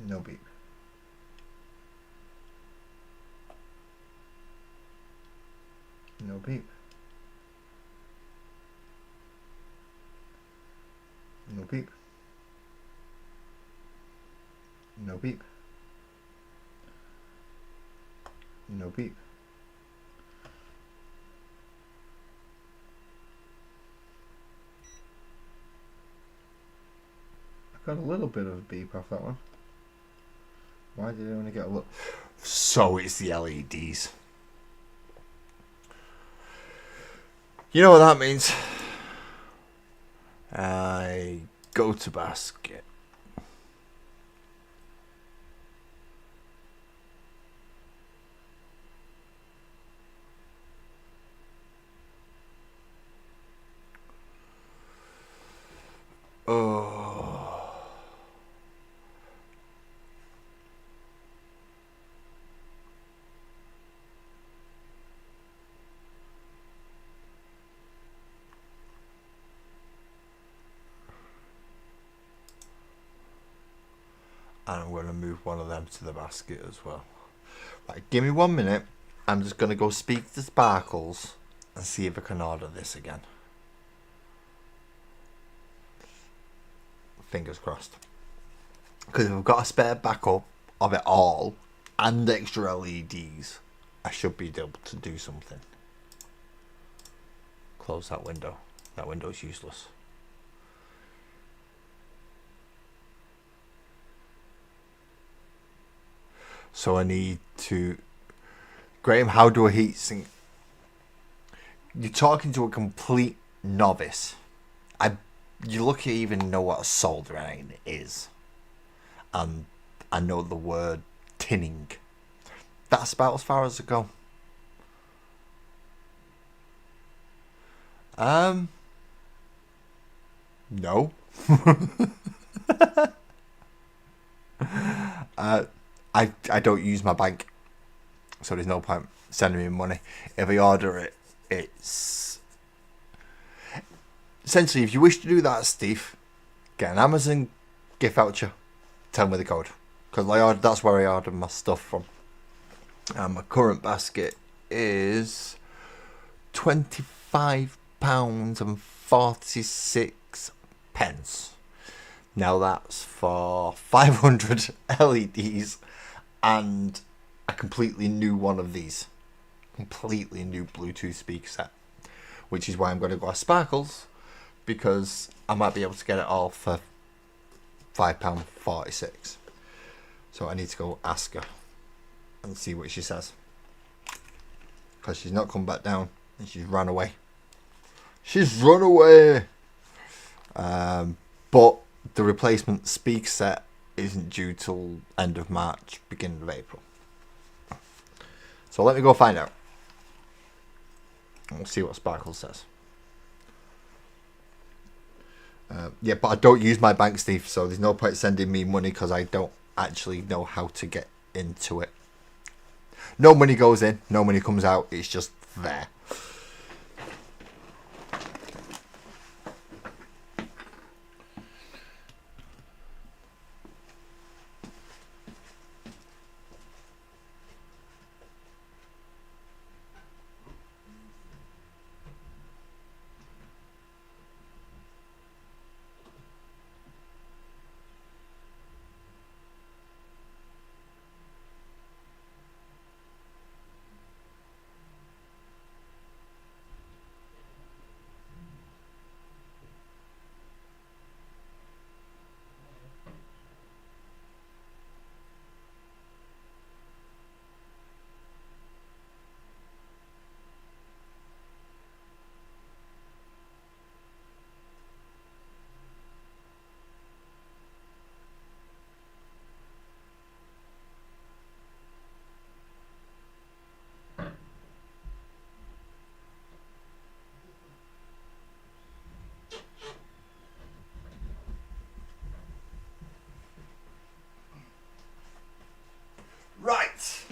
No beep. No beep. No beep. No beep. No beep. I got a little bit of a beep off that one. Why did I only get a little? So it's the LEDs. You know what that means? I go to basket. Oh. And I'm going to move one of them to the basket as well. Right, give me 1 minute. I'm just going to go speak to Sparkles and see if I can order this again. Fingers crossed. Because if I've got a spare backup of it all and extra LEDs, I should be able to do something. Close that window. That window's useless. So I need to... Graham, how do I heat sink? You're talking to a complete novice. You're lucky to even know what a solder iron is. And I know the word tinning. That's about as far as I go. No. I don't use my bank, so there's no point sending me money. If I order it, it's essentially, if you wish to do that, Steve, get an Amazon gift voucher. Tell me the code, because that's where I ordered my stuff from. And my current basket is £25.46. Now that's for 500 LEDs and a completely new one of these. Completely new Bluetooth speaker set. Which is why I'm going to go to Sparkles, because I might be able to get it all for £5.46. So I need to go ask her and see what she says. Because she's not come back down and she's run away. She's run away! But the replacement speaker set isn't due till end of March, beginning of April. So let me go find out. We'll see what Sparkle says. Yeah, but I don't use my bank, Steve, so there's no point sending me money because I don't actually know how to get into it. No money goes in, no money comes out, it's just there. Right,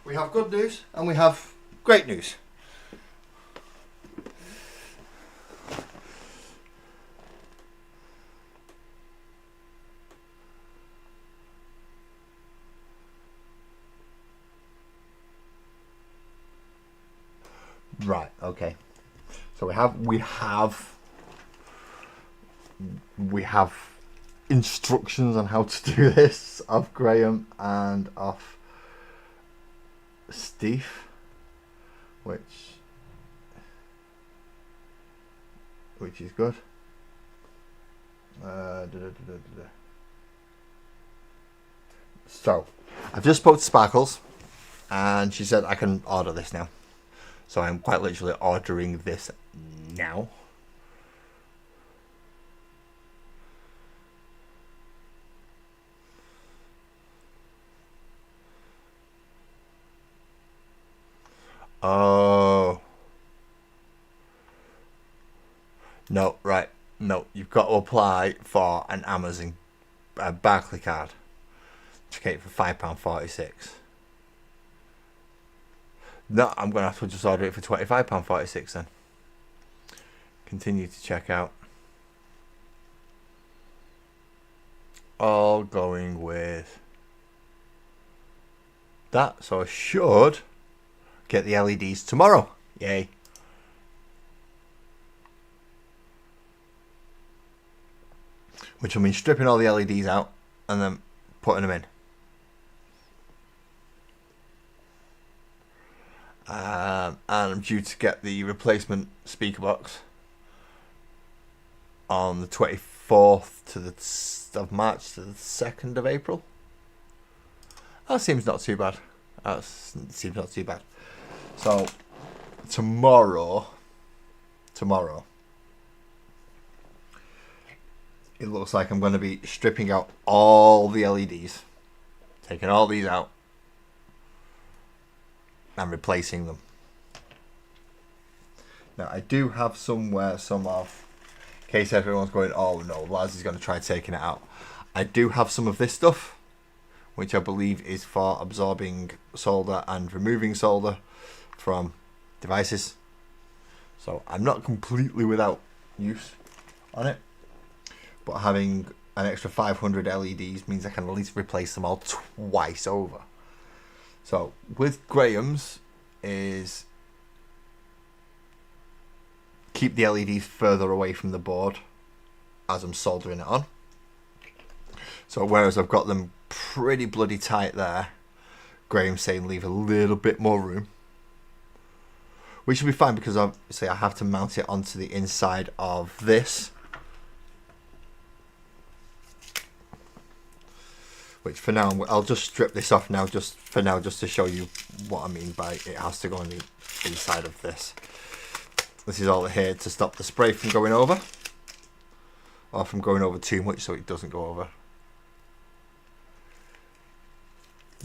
we have good news and we have great news. Right, okay. So we have instructions on how to do this off Graham and off Steve, which is good. So I've just spoke to Sparkles and she said I can order this now. So I'm quite literally ordering this now. Oh. No, right. No, you've got to apply for an Amazon Barclay card to get it for £5.46. No, I'm going to have to just order it for £25.46 then. Continue to check out. All going with that. So I should get the LEDs tomorrow. Yay. Which will mean stripping all the LEDs out and then putting them in. And I'm due to get the replacement speaker box on the 24th of March to the 2nd of April. That seems not too bad. So tomorrow it looks like I'm going to be stripping out all the LEDs, taking all these out and replacing them. Now I do have somewhere some of, in case everyone's going, oh no, Laz is going to try taking it out. I do have some of this stuff, which I believe is for absorbing solder and removing solder from devices. So I'm not completely without use on it, but having an extra 500 LEDs means I can at least replace them all twice over. So with Graham's is keep the LEDs further away from the board as I'm soldering it on. So whereas I've got them pretty bloody tight there, Graham's saying leave a little bit more room. Which will be fine because obviously I have to mount it onto the inside of this. Which for now, I'll just strip this off now, just to show you what I mean by it has to go on the inside of this. This is all here to stop the spray from going over or if I'm going over too much so it doesn't go over.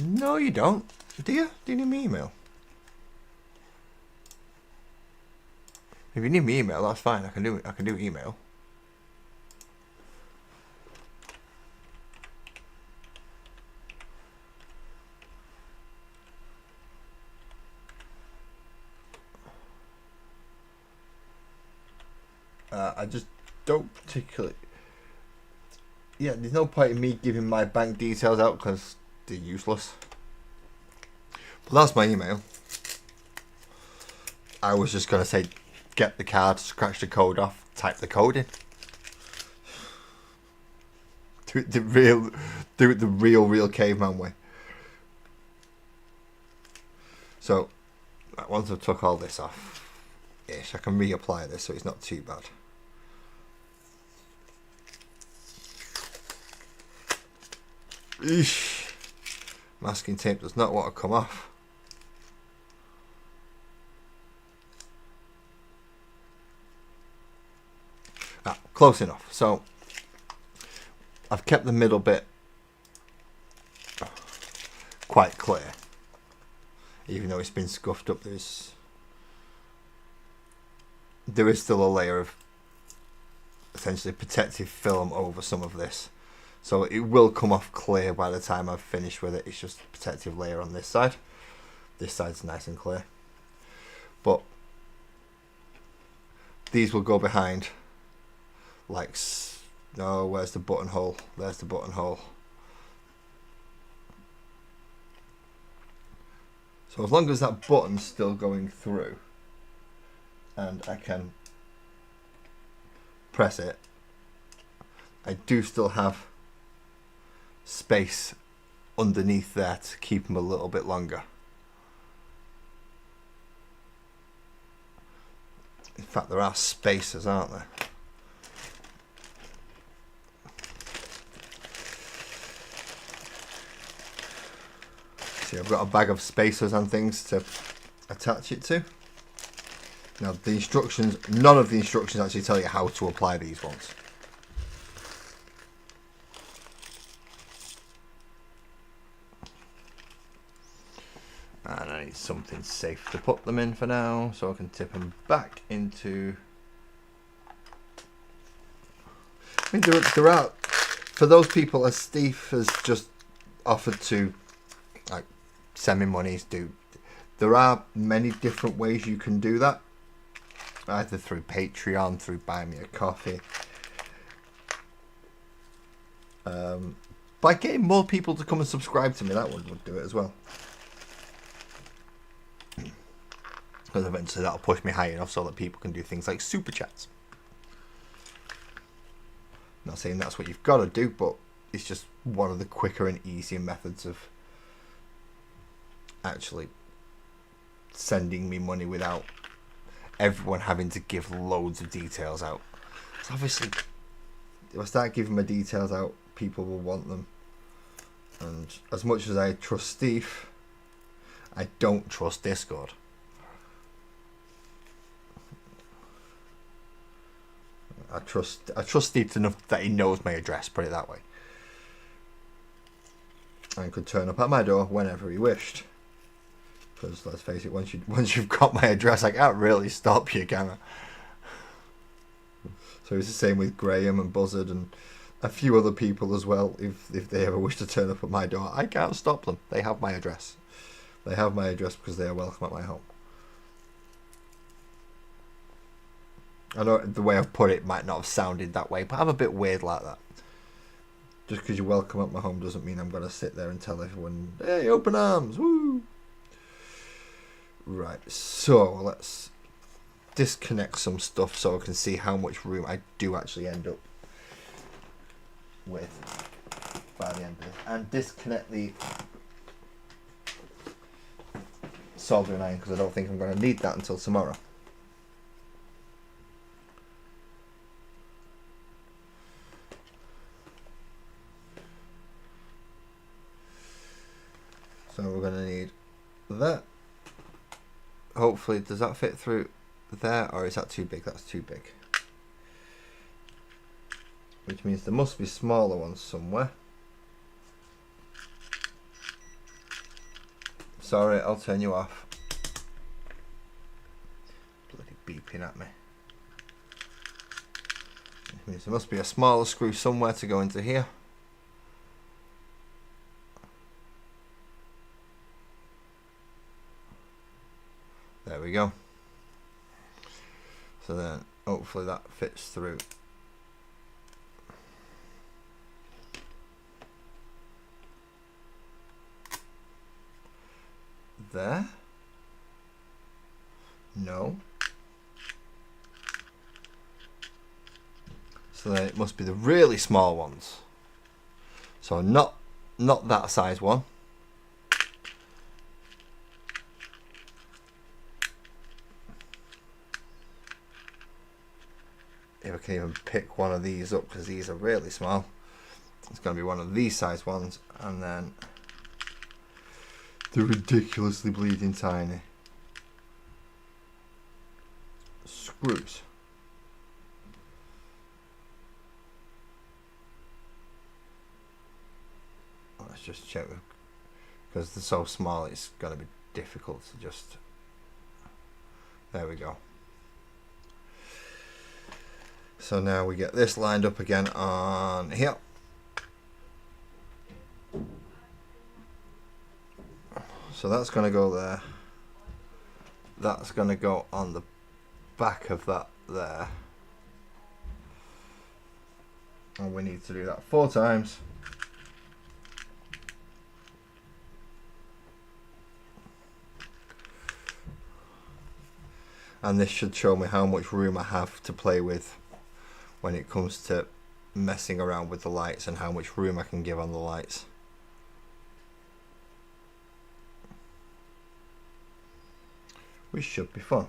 No, you don't. Do you? Do you need my email? If you need my email, that's fine. I can do it. I can do email. I just don't particularly. Yeah, there's no point in me giving my bank details out because they're useless. But that's my email. I was just gonna say, get the card, scratch the code off, type the code in. Do it the real caveman way. So once I've took all this off, I can reapply this so it's not too bad. Eesh. Masking tape does not want to come off. Close enough. So I've kept the middle bit quite clear, even though it's been scuffed up. There is still a layer of essentially protective film over some of this. So it will come off clear by the time I've finished with it. It's just a protective layer on this side. This side's nice and clear. But these will go behind like, no, where's the buttonhole? There's the buttonhole. So as long as that button's still going through and I can press it, I do still have space underneath there to keep them a little bit longer. In fact, there are spacers, aren't there? See, I've got a bag of spacers and things to attach it to. Now, the instructions, none of the instructions actually tell you how to apply these ones. And I need something safe to put them in for now, so I can tip them back into. I mean, there are, for those people, as Steve has just offered to, like, send me monies, there are many different ways you can do that. Either through Patreon, through Buy Me a Coffee. By getting more people to come and subscribe to me, that one would do it as well. Because eventually that'll push me high enough so that people can do things like super chats. Not saying that's what you've got to do, but it's just one of the quicker and easier methods of actually sending me money without everyone having to give loads of details out. So obviously, if I start giving my details out, people will want them. And as much as I trust Steve, I don't trust Discord. I trust Steve enough that he knows my address, put it that way. And could turn up at my door whenever he wished. Because let's face it, once you've got my address, I can't really stop you, can I? So it's the same with Graham and Buzzard and a few other people as well. If they ever wish to turn up at my door, I can't stop them. They have my address. They have my address because they are welcome at my home. I know the way I've put it might not have sounded that way, but I'm a bit weird like that. Just because you're welcome at my home doesn't mean I'm going to sit there and tell everyone, hey, open arms, woo! Right, so let's disconnect some stuff so I can see how much room I do actually end up with by the end of this. And disconnect the soldering iron because I don't think I'm going to need that until tomorrow. So we're going to need that. Hopefully, does that fit through there, or is that too big? That's too big. which means there must be smaller ones somewhere. Sorry, I'll turn you off. Bloody beeping at me. Which means there must be a smaller screw somewhere to go into here. There we go. So then hopefully that fits through. There? No. So then it must be the really small ones. So not that size one. If I can even pick one of these up, because these are really small. It's going to be one of these size ones, and then the ridiculously bleeding tiny screws. Let's just check, because they're so small it's going to be difficult to just... There we go. So now we get this lined up again on here. So that's going to go there. That's going to go on the back of that there. And we need to do that 4 times. And this should show me how much room I have to play with when it comes to messing around with the lights, and how much room I can give on the lights. Which should be fun.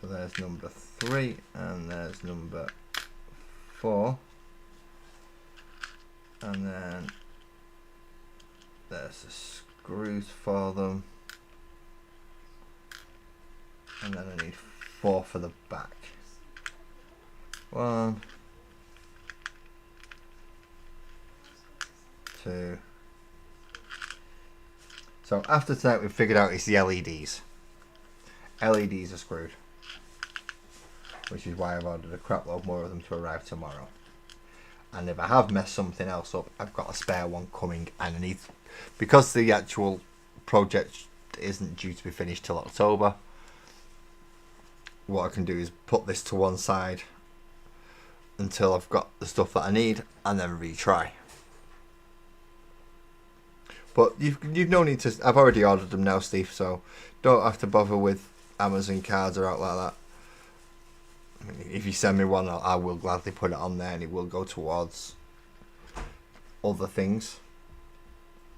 So there's number 3 and there's number 4. And then there's the screws for them. And then I need 4 for the back. 1, 2. So after tonight we've figured out it's the LEDs. LEDs are screwed. Which is why I've ordered a crap load more of them to arrive tomorrow. And if I have messed something else up, I've got a spare one coming, and I need, because the actual project isn't due to be finished till October, what I can do is put this to one side until I've got the stuff that I need, and then retry. But you've no need to. I've already ordered them now, Steve, so don't have to bother with Amazon cards or out like that. I mean, if you send me one, I will gladly put it on there, and it will go towards other things,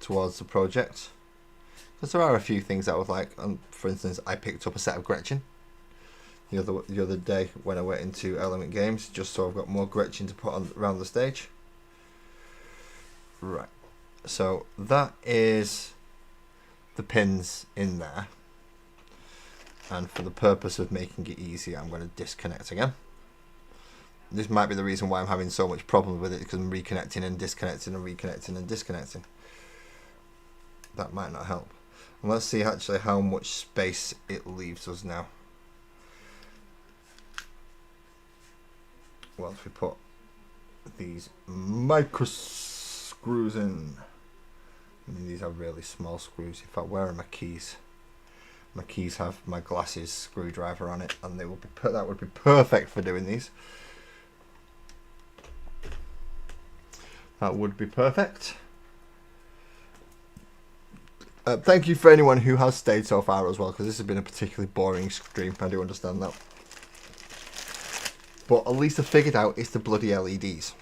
towards the project. Because there are a few things that I would like. For instance, I picked up a set of Gretchen the other day when I went into Element Games, just so I've got more Gretchen to put on around the stage. Right. So that is the pins in there, and for the purpose of making it easy, I'm going to disconnect again. This might be the reason why I'm having so much problems with it, because I'm reconnecting and disconnecting and reconnecting and disconnecting. That might not help. And let's see actually how much space it leaves us now. Once we put these micro screws in. I mean, these are really small screws. In fact, where are my keys? My keys have my glasses screwdriver on it, and they will be that would be perfect for doing these. That would be perfect. Thank you for anyone who has stayed so far as well, because this has been a particularly boring stream. I do understand that. But at least I figured out it's the bloody LEDs.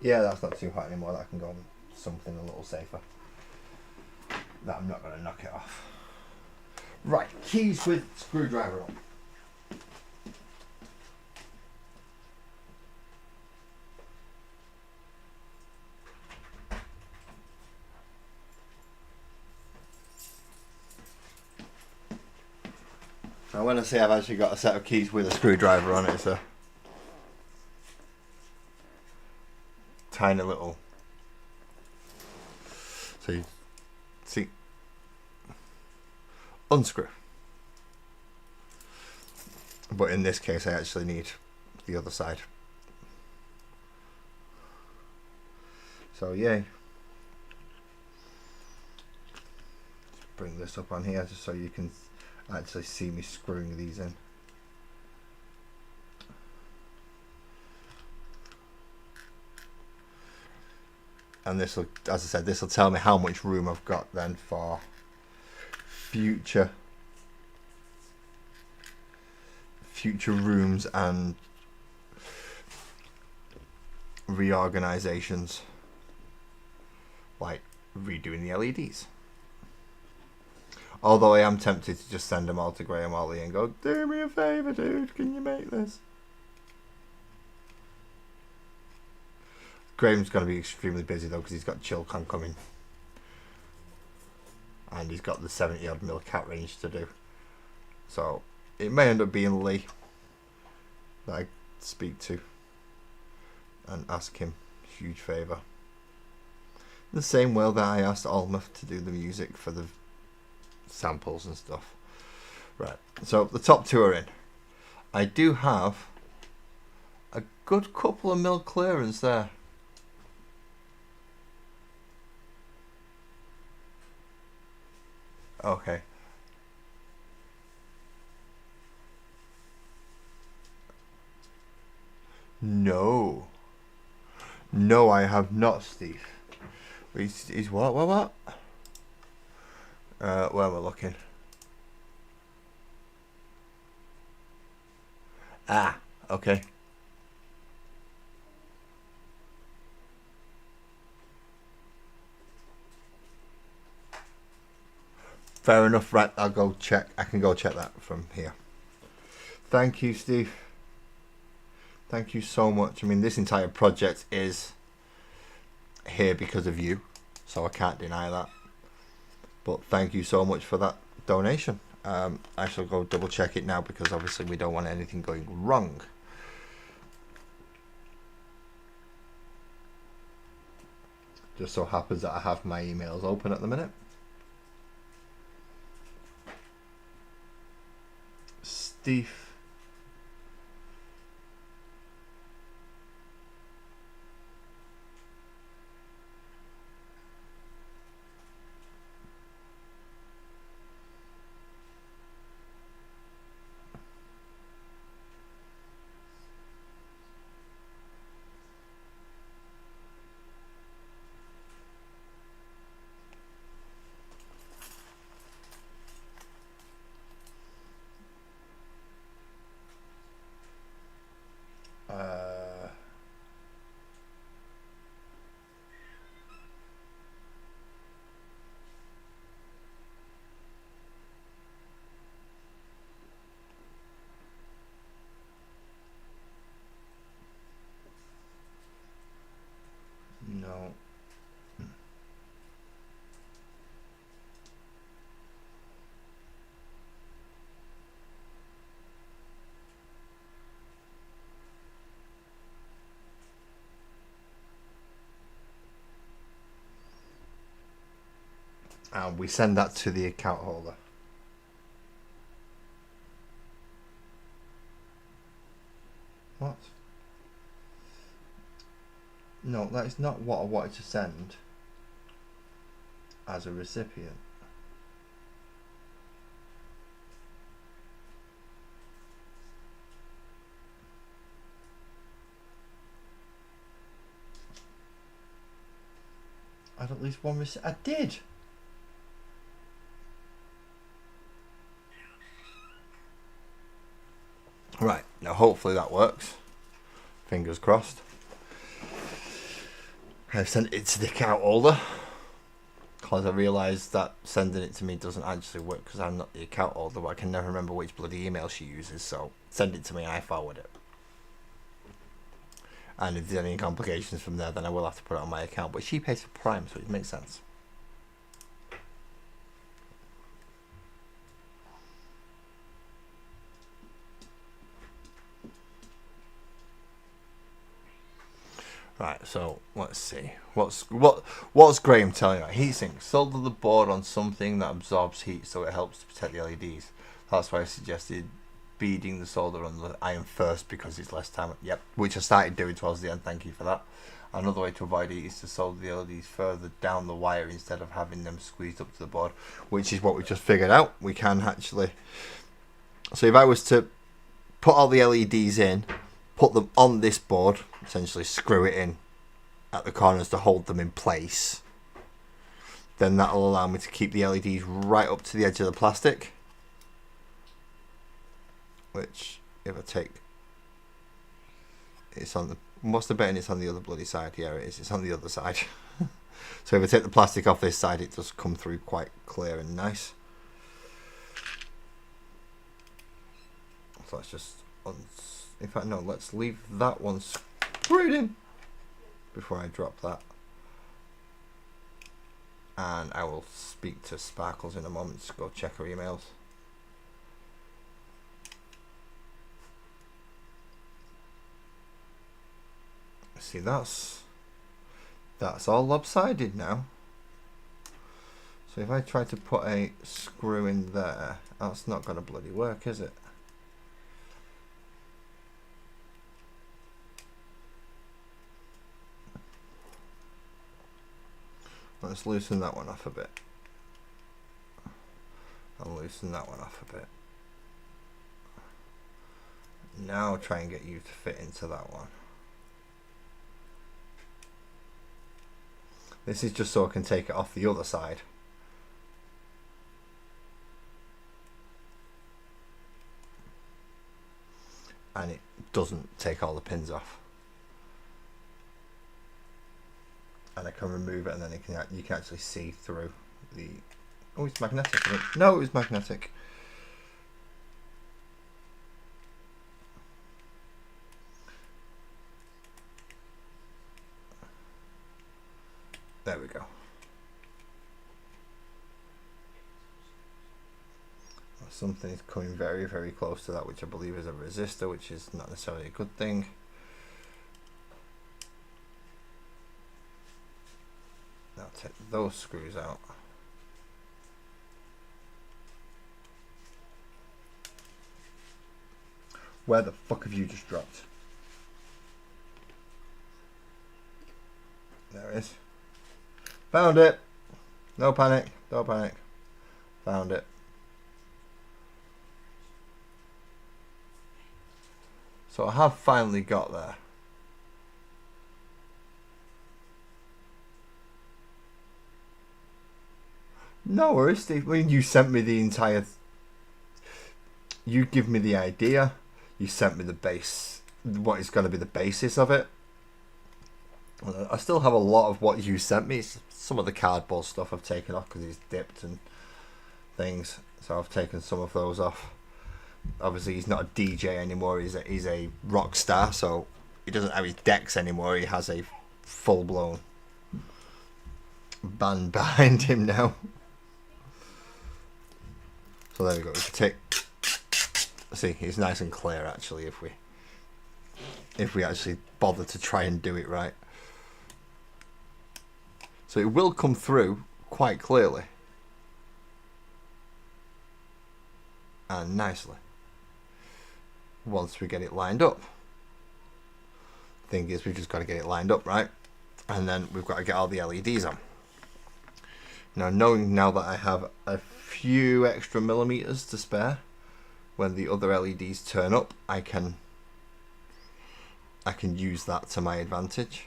Yeah, that's not too hot anymore. That can go on something a little safer. That I'm not going to knock it off. Right, keys with screwdriver on. Now when I say I've actually got a set of keys with a screwdriver on it, it's a tiny little, so you see, unscrew. But in this case I actually need the other side. So yay. Just bring this up on here just so you can actually see me screwing these in. And this will, as I said, this will tell me how much room I've got then for future rooms and reorganizations, like redoing the LEDs. Although I am tempted to just send them all to Graham Ollie and go, do me a favour, dude, can you make this? Graham's going to be extremely busy though, because he's got ChillCon coming. And he's got the 70 odd mil cat range to do. So it may end up being Lee that I speak to and ask him a huge favour. The same way that I asked Almuth to do the music for the samples and stuff. Right, so the top two are in. I do have a good couple of mil clearance there. Okay. No. No, I have not, Steve. He's what? What? Where we're looking. Ah, okay. Fair enough, right, I'll go check. I can go check that from here. Thank you, Steve. Thank you so much. I mean, this entire project is here because of you, so I can't deny that. But thank you so much for that donation. I shall go double check it now because obviously we don't want anything going wrong. Just so happens that I have my emails open at the minute. Steve. No. And we send that to the account holder. What? No, that is not what I wanted to send as a recipient. I had at least one recipient. I did! Right, now hopefully that works. Fingers crossed. I've sent it to the account holder because I realised that sending it to me doesn't actually work because I'm not the account holder, but I can never remember which bloody email she uses, so send it to me and I forward it. And if there's any complications from there, then I will have to put it on my account, but she pays for Prime, so it makes sense. Right, so let's see. What's Graham telling you? Heatsink. Solder the board on something that absorbs heat so it helps to protect the LEDs. That's why I suggested beading the solder on the iron first because it's less time. Yep, which I started doing towards the end. Thank you for that. Another way to avoid it is to solder the LEDs further down the wire instead of having them squeezed up to the board, which is what we just figured out. We can actually. So if I was to put all the LEDs in, put them on this board, essentially screw it in at the corners to hold them in place, then that'll allow me to keep the LEDs right up to the edge of the plastic, which if I take, it's on the, what's the betting it's on the other bloody side? Yeah, it is, it's on the other side. So if I take the plastic off this side, it does come through quite clear and nice. So let's just, in fact no, let's leave that one screwed in before I drop that. And I will speak to Sparkles in a moment to go check her emails. See, that's all lopsided now. So if I try to put a screw in there, that's not going to bloody work, is it? Let's loosen that one off a bit. I'll loosen that one off a bit. Now I'll try and get you to fit into that one. This is just so I can take it off the other side. And it doesn't take all the pins off. And I can remove it, and then you can actually see through the. Oh, it's magnetic. No, it was magnetic. There we go. Something is coming very, very close to that, which I believe is a resistor, which is not necessarily a good thing. Now take those screws out. Where the fuck have you just dropped? There it is. Found it. No panic. Don't panic. Found it. So I have finally got there. No worries, Steve. When you sent me the entire... You give me the idea. You sent me the base. What is going to be the basis of it. I still have a lot of what you sent me. Some of the cardboard stuff I've taken off because it's dipped and things. So I've taken some of those off. Obviously he's not a DJ anymore, he's a rock star, so he doesn't have his decks anymore, he has a full-blown band behind him now. So there we go, we can take, see, it's nice and clear actually if we actually bother to try and do it right. So it will come through quite clearly and nicely once we get it lined up. Thing is, we've just got to get it lined up right, and then we've got to get all the LEDs on. Now, knowing now that I have a few extra millimeters to spare when the other LEDs turn up, I can use that to my advantage.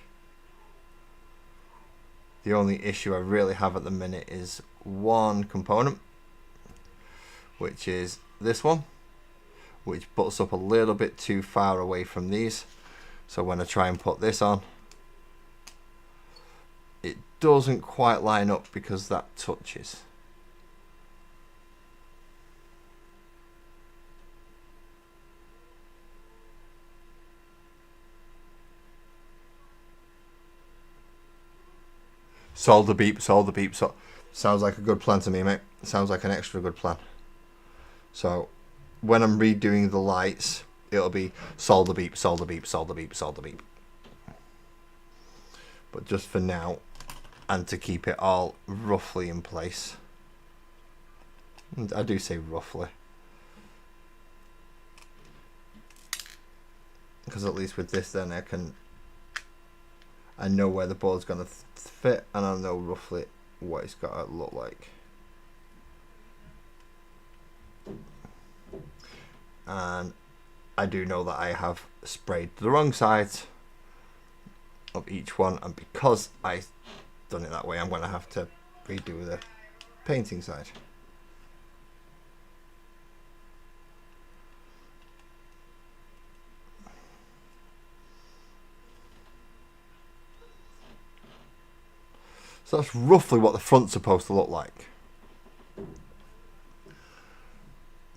The only issue I really have at the minute is one component, which is this one, which butts up a little bit too far away from these. So when I try and put this on, it doesn't quite line up because that touches. Solder beep, solder beep. So sounds like a good plan to me, mate. Sounds like an extra good plan. So when I'm redoing the lights, it'll be solder beep, solder beep, solder beep, solder beep. But just for now, and to keep it all roughly in place. And I do say roughly. Because at least with this then I know where the board's going to fit, and I know roughly what it's got to look like. And I do know that I have sprayed the wrong sides of each one, and because I done it that way, I'm going to have to redo the painting side. So that's roughly what the front's supposed to look like.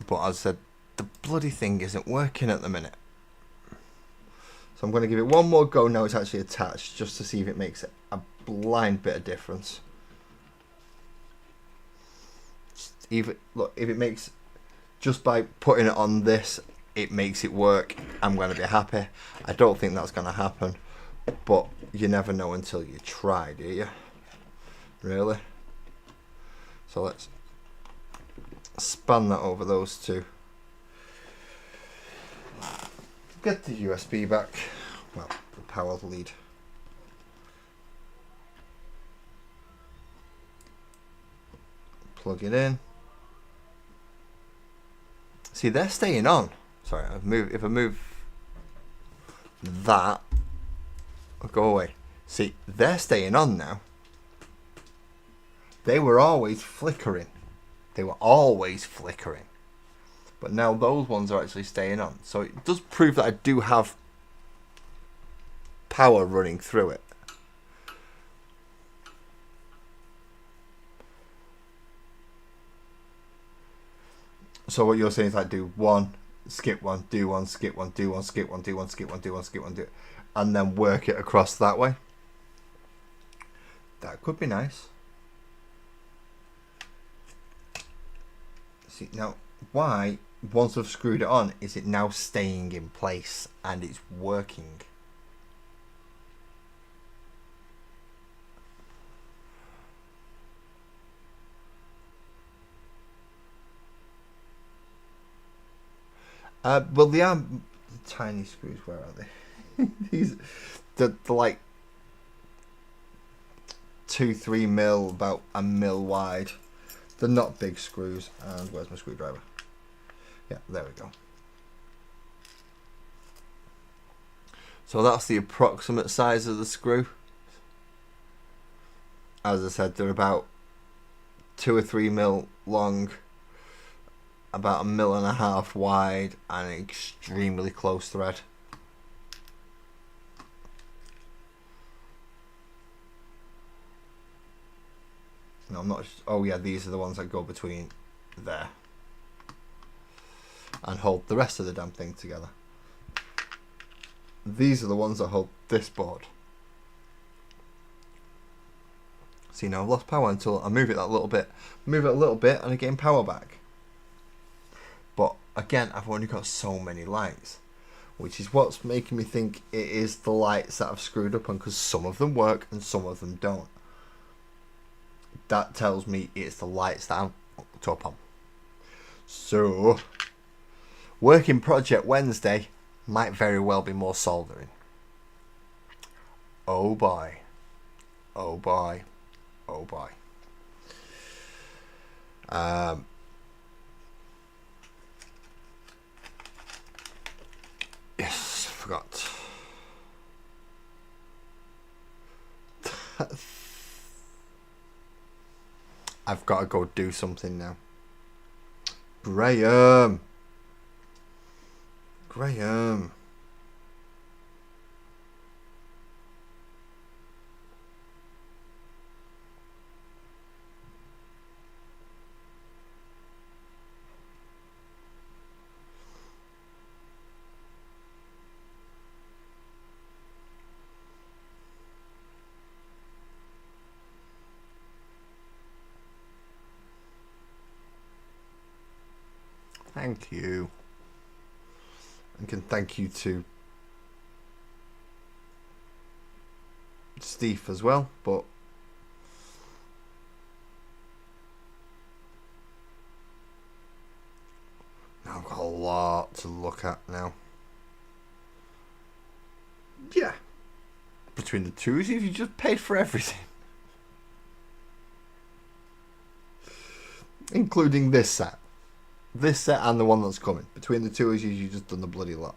But as I said, the bloody thing isn't working at the minute. So I'm going to give it one more go now it's actually attached, just to see if it makes a blind bit of difference. Look, if it makes, just by putting it on this, it makes it work, I'm going to be happy. I don't think that's going to happen, but you never know until you try, do you? Really? So let's span that over those two. Get the USB back. Well, the power lead. Plug it in. See, they're staying on. Sorry, if I move that, I'll go away. See, they're staying on now. They were always flickering. They were always flickering. But now those ones are actually staying on. So it does prove that I do have power running through it. So what you're saying is like do one, skip one, do one, skip one, do one, skip one, do one, skip one, do one, skip one, do it, and then work it across that way. That could be nice. See, now, why, once I've screwed it on, is it now staying in place and it's working? Well, they are tiny screws. Where are they? These, they're like 2-3 mil, about a mil wide. They're not big screws. And where's my screwdriver? Yeah, there we go. So that's the approximate size of the screw. As I said, they're about 2 or 3 mil long, about 1.5 mil wide, and an extremely close thread. No, I'm not. Oh yeah, these are the ones that go between there and hold the rest of the damn thing together. These are the ones that hold this board. See, now I've lost power until I move it that little bit. Move it a little bit and I gain power back. But again, I've only got so many lights, which is what's making me think it is the lights that I've screwed up on, because some of them work and some of them don't. That tells me it's the lights that I'm up on. So, working project Wednesday might very well be more soldering. Oh boy. Oh boy. Oh boy. Yes, forgot. I've got to go do something now. Graham. Thank you. And can thank you to Steve as well, but I've got a lot to look at now. Yeah. Between the two of you, you just paid for everything. Including this set. This set and the one that's coming. Between the two of you, you've just done the bloody lot.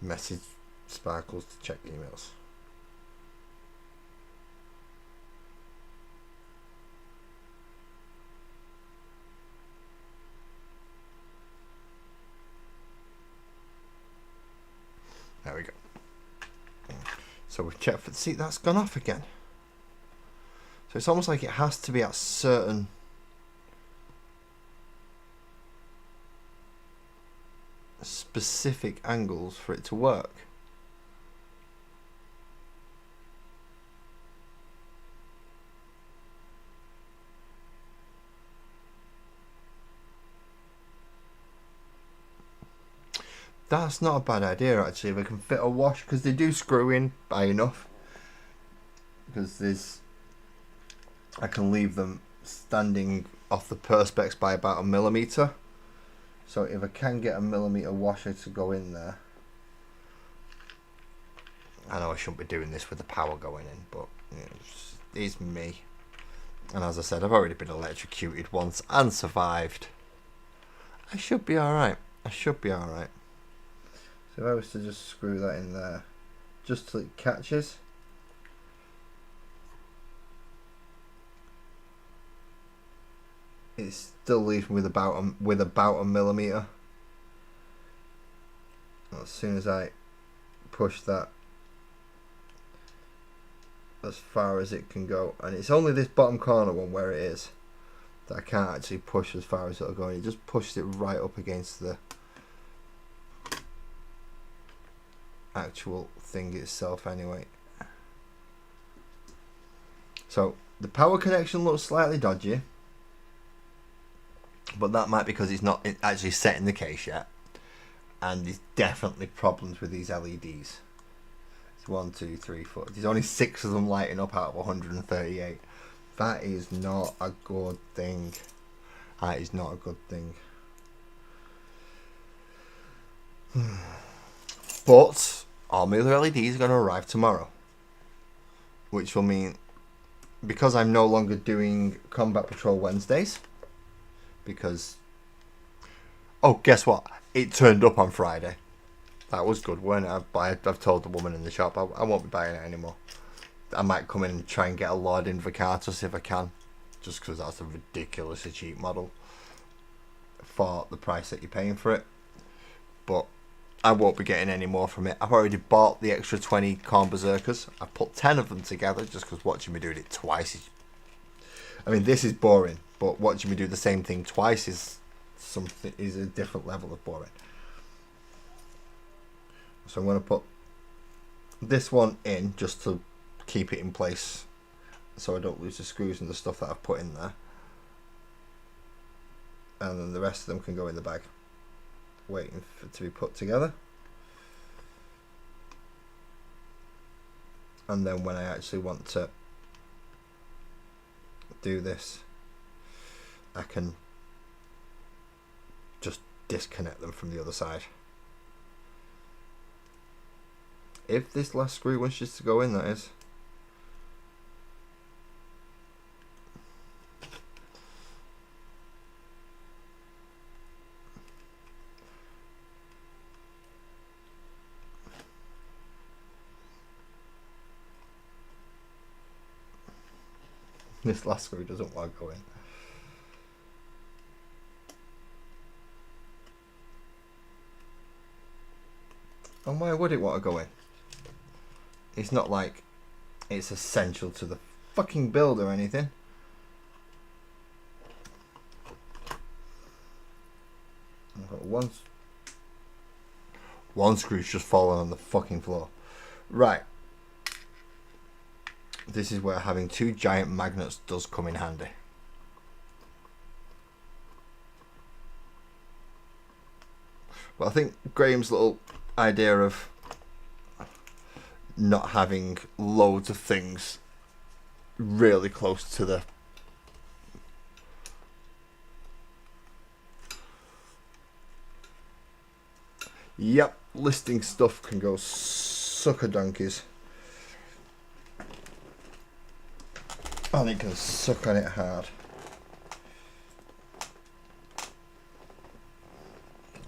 Message Sparkles to check emails. There we go. So we've checked for... See, that's gone off again. So it's almost like it has to be at certain... specific angles for it to work. That's not a bad idea actually, if I can fit a wash, because they do screw in by enough. Because there's... I can leave them standing off the perspex by about 1 millimetre. So if I can get a 1 millimetre washer to go in there. I know I shouldn't be doing this with the power going in, but you know, it's me. And as I said, I've already been electrocuted once and survived. I should be alright. I should be alright. So if I was to just screw that in there, just till it catches. It still leaves me with about 1 millimetre. As soon as I push that as far as it can go, and it's only this bottom corner one where it is that I can't actually push as far as it'll go. It just pushes it right up against the actual thing itself anyway. So the power connection looks slightly dodgy, but that might be because it's not actually set in the case yet, and there's definitely problems with these LEDs. It's 1, 2, 3, 4. There's only 6 of them lighting up out of 138. That is not a good thing. That is not a good thing. But all my other LEDs are going to arrive tomorrow, which will mean, because I'm no longer doing Combat Patrol Wednesdays, because, oh, guess what? It turned up on Friday. That was good, weren't it? I've told the woman in the shop I won't be buying it anymore. I might come in and try and get a Lord Invocatus if I can, just because that's a ridiculously cheap model for the price that you're paying for it. But I won't be getting any more from it. I've already bought the extra 20 Corn Berserkers. I've put 10 of them together just because watching me doing it twice is... I mean, this is boring, but watching me do the same thing twice is a different level of boring. So I'm going to put this one in just to keep it in place so I don't lose the screws and the stuff that I've put in there. And then the rest of them can go in the bag, waiting for it to be put together. And then when I actually want to do this, I can just disconnect them from the other side. If this last screw wants just to go in, that is. This last screw doesn't want to go in. And why would it want to go in? It's not like it's essential to the fucking build or anything. I've got one screw's just fallen on the fucking floor. Right. This is where having 2 giant magnets does come in handy. But I think Graham's little idea of not having loads of things really close to the Yep, listing stuff can go sucker donkeys. And it can suck on it hard.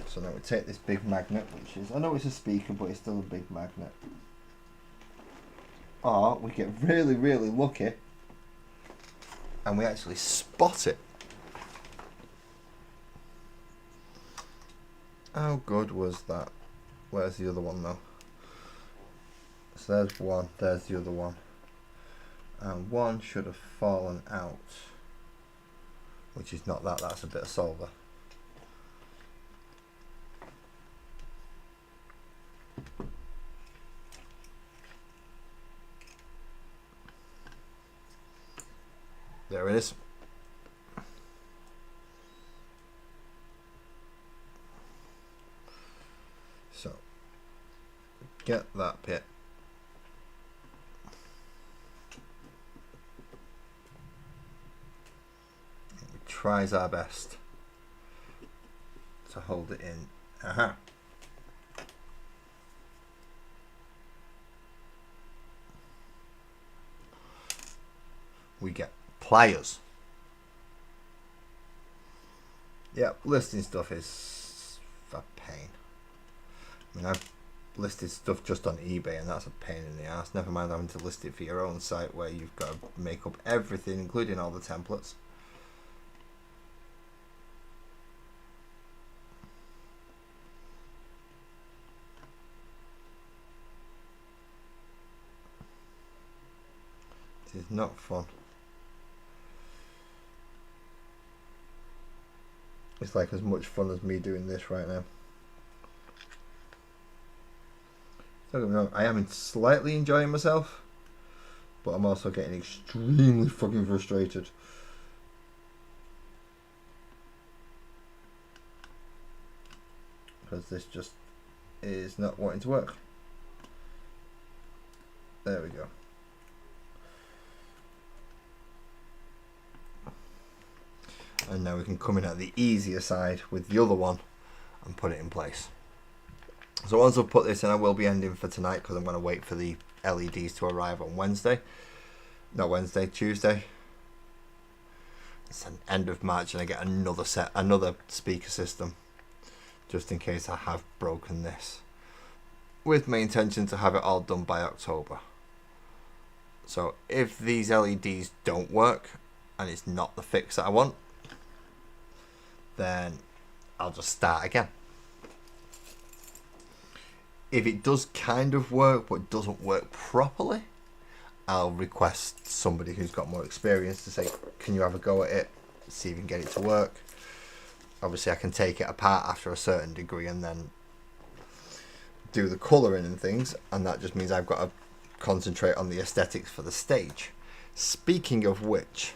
So now we take this big magnet, which is, I know it's a speaker, but it's still a big magnet. Or we get really, really lucky and we actually spot it. How good was that? Where's the other one though? So there's one, there's the other one. And one should have fallen out. Which is not that, that's a bit of solder. There it is. So, get that bit. We tries our best to hold it in. Aha. We get pliers. Yep, listing stuff is a pain. I mean, I've listed stuff just on eBay and that's a pain in the ass. Never mind having to list it for your own site where you've got to make up everything, including all the templates. This is not fun. It's like as much fun as me doing this right now. Don't get me wrong, I am slightly enjoying myself, but I'm also getting extremely fucking frustrated. Because this just is not wanting to work. There we go. And now we can come in at the easier side with the other one and put it in place. So once I've put this in, I will be ending for tonight because I'm going to wait for the LEDs to arrive on Wednesday. Not Wednesday, Tuesday. It's an end of March and I get another speaker system. Just in case I have broken this. With my intention to have it all done by October. So if these LEDs don't work and it's not the fix that I want, then I'll just start again. If it does kind of work but doesn't work properly, I'll request somebody who's got more experience to say, can you have a go at it, see if you can get it to work. Obviously I can take it apart after a certain degree and then do the colouring and things, and that just means I've got to concentrate on the aesthetics for the stage. Speaking of which,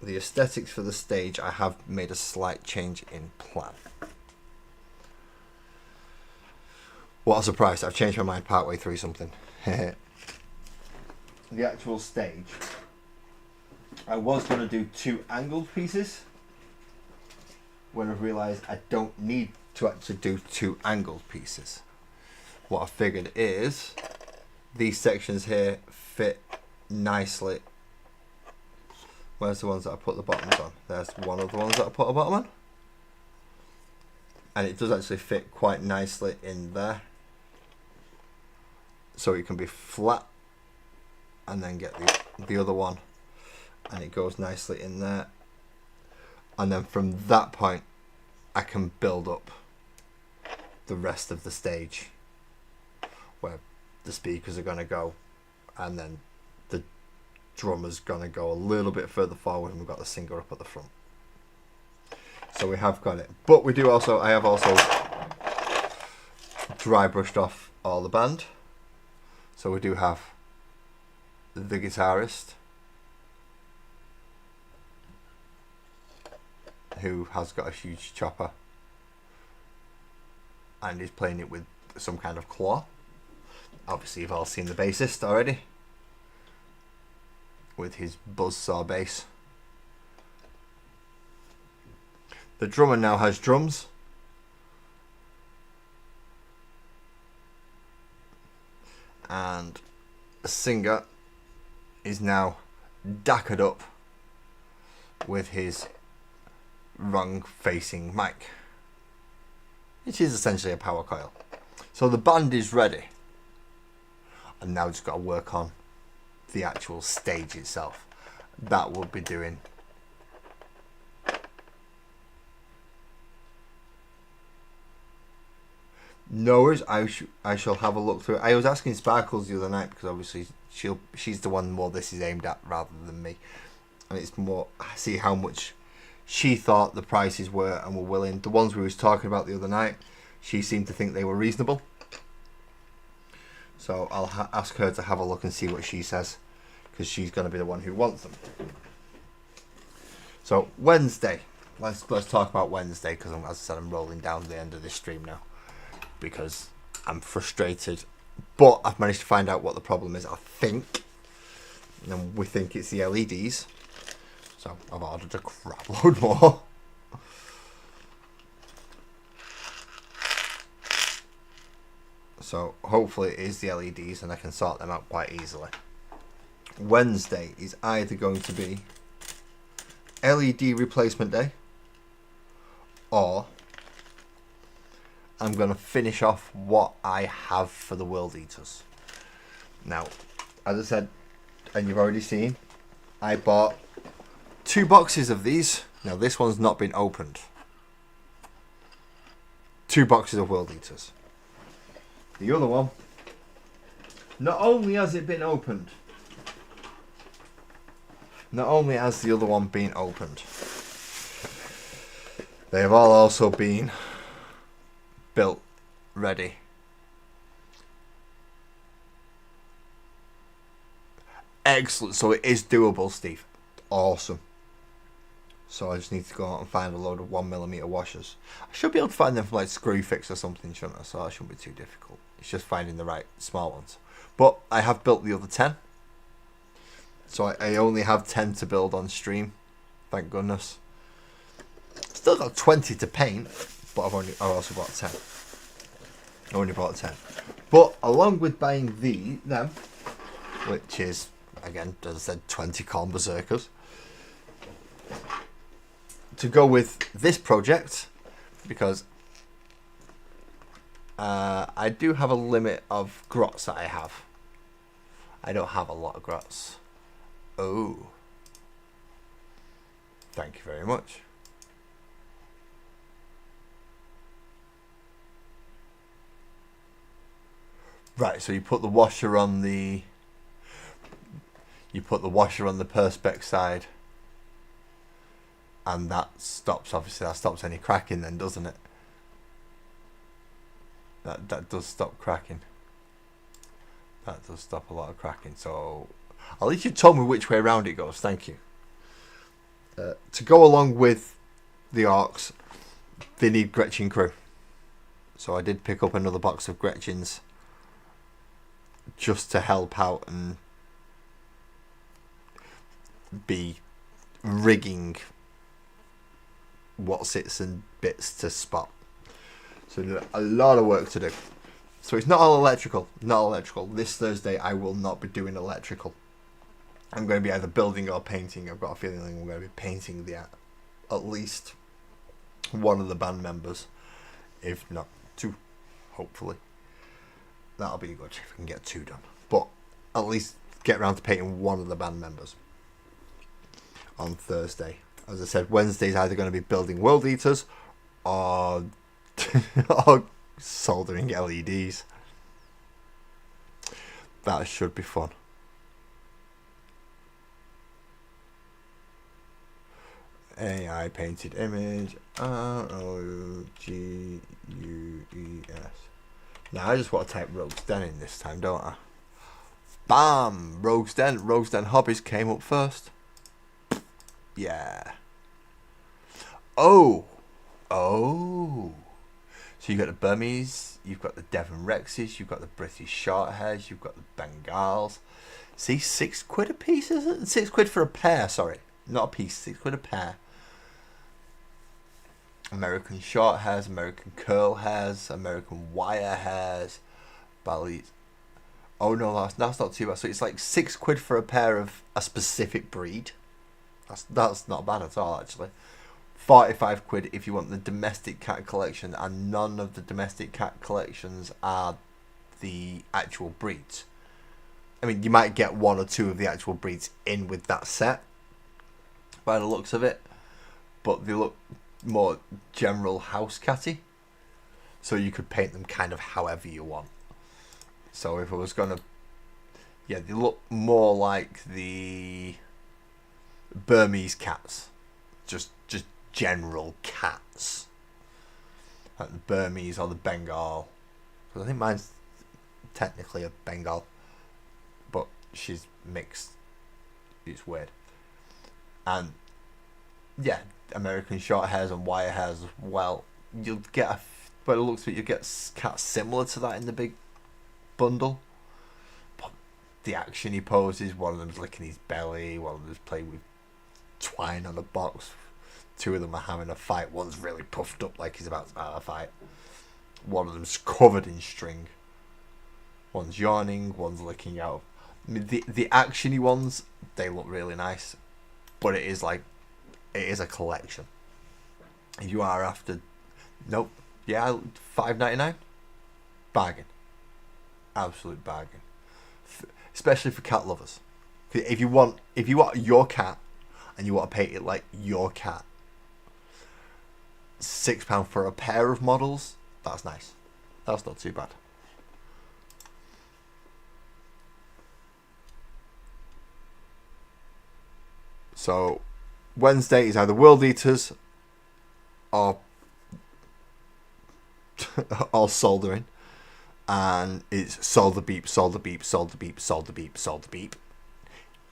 the aesthetics for the stage, I have made a slight change in plan. What a surprise, I've changed my mind partway through something. The actual stage, I was going to do 2 angled pieces, when I've realised I don't need to actually do 2 angled pieces. What I figured is, these sections here fit nicely. Where's the ones that I put the bottoms on? There's one of the ones that I put a bottom on. And it does actually fit quite nicely in there. So it can be flat and then get the other one. And it goes nicely in there. And then from that point, I can build up the rest of the stage. Where the speakers are going to go. And then the drummer's gonna go a little bit further forward and we've got the singer up at the front. So we have got it. But we do also, I have also dry brushed off all the band. So we do have the guitarist who has got a huge chopper. and he's playing it with some kind of claw. Obviously, you've all seen the bassist already with his buzzsaw bass. The drummer now has drums. And the singer is now dackered up with his wrong facing mic, which is essentially a power coil. So the band is ready, and now just got to work on the actual stage itself. That we'll be doing no worries. I shall have a look through it. I was asking Sparkles the other night because obviously she's the one more this is aimed at rather than me, and it's more see how much she thought the prices were and were willing. The ones we was talking about the other night, she seemed to think they were reasonable. So I'll ask her to have a look and see what she says, because she's going to be the one who wants them. So Wednesday, let's talk about Wednesday, because as I said, I'm rolling down the end of this stream now because I'm frustrated, but I've managed to find out what the problem is. I think, and we think it's the LEDs. So I've ordered a crap load more. So hopefully it is the LEDs and I can sort them out quite easily. Wednesday is either going to be LED replacement day, or I'm going to finish off what I have for the World Eaters. Now, as I said, and you've already seen, I bought 2 boxes of these. Now this one's not been opened. 2 boxes of World Eaters. The other one, not only has it been opened, not only has the other one been opened, they have all also been built ready. Excellent. So it is doable, Steve. Awesome. So I just need to go out and find a load of 1mm washers. I should be able to find them from like Screwfix or something, shouldn't I? So that shouldn't be too difficult. It's just finding the right small ones. But I have built the other 10. So I only have 10 to build on stream. Thank goodness. Still got 20 to paint, but I've also bought 10. I only bought 10. But along with buying them, which is, again, as I said, 20 Corn Berserkers, to go with this project, because I do have a limit of grots that I have. I don't have a lot of grots. Oh. Thank you very much. Right, so you put the washer on the perspex side, and that stops any cracking then, doesn't it? That does stop cracking. That does stop a lot of cracking. So at least you told me which way around it goes. Thank you. To go along with the Orcs, they need Gretchen crew. So I did pick up another box of Gretchens just to help out and be rigging what sits and bits to spot. So a lot of work to do. So it's not all electrical. This Thursday I will not be doing electrical. I'm going to be either building or painting. I've got a feeling I'm going to be painting at least one of the band members, if not 2, hopefully. That'll be good if I can get 2 done. But at least get around to painting one of the band members on Thursday. As I said, Wednesday's either going to be building World Eaters or or soldering LEDs. That should be fun. AI painted image. ROGUES. Now I just want to type Rogue's Den in this time, don't I? Bam! Rogue's Den Hobbies came up first. Yeah. Oh. So So you've got the Burmese, you've got the Devon Rexes, you've got the British Shorthairs, you've got the Bengals. See, £6 a piece, isn't it? £6 for a pair, sorry. Not a piece, £6 a pair. American Shorthairs, American Curl Hairs, American Wire Hairs, Bally's. Oh no, that's not too bad. So it's like £6 for a pair of a specific breed. That's not bad at all, actually. £45 if you want the domestic cat collection, and none of the domestic cat collections are the actual breeds. I mean, you might get one or two of the actual breeds in with that set, by the looks of it, but they look more general house catty, so you could paint them kind of however you want. So if I was gonna, yeah, they look more like the Burmese cats, just general cats, like the Burmese or the Bengal. Because I think mine's technically a Bengal, but she's mixed. It's weird. And yeah, American short hairs and wire hairs as well. You'll get by the looks of it, you get cats similar to that in the big bundle. But the action he poses, one of them's licking his belly, one of them's playing with twine on a box. Two of them are having a fight. One's really puffed up like he's about to have a fight. One of them's covered in string. One's yawning, one's licking out. I mean, the actiony ones, they look really nice, but it is a collection. If you are after, nope, yeah, $5.99, bargain, absolute bargain, especially for cat lovers. If you want your cat and you want to paint it like your cat, £6 for a pair of models, that's nice. That's not too bad. So Wednesday is either World Eaters or or soldering, and it's solder beep, solder beep, solder beep, solder beep, solder beep.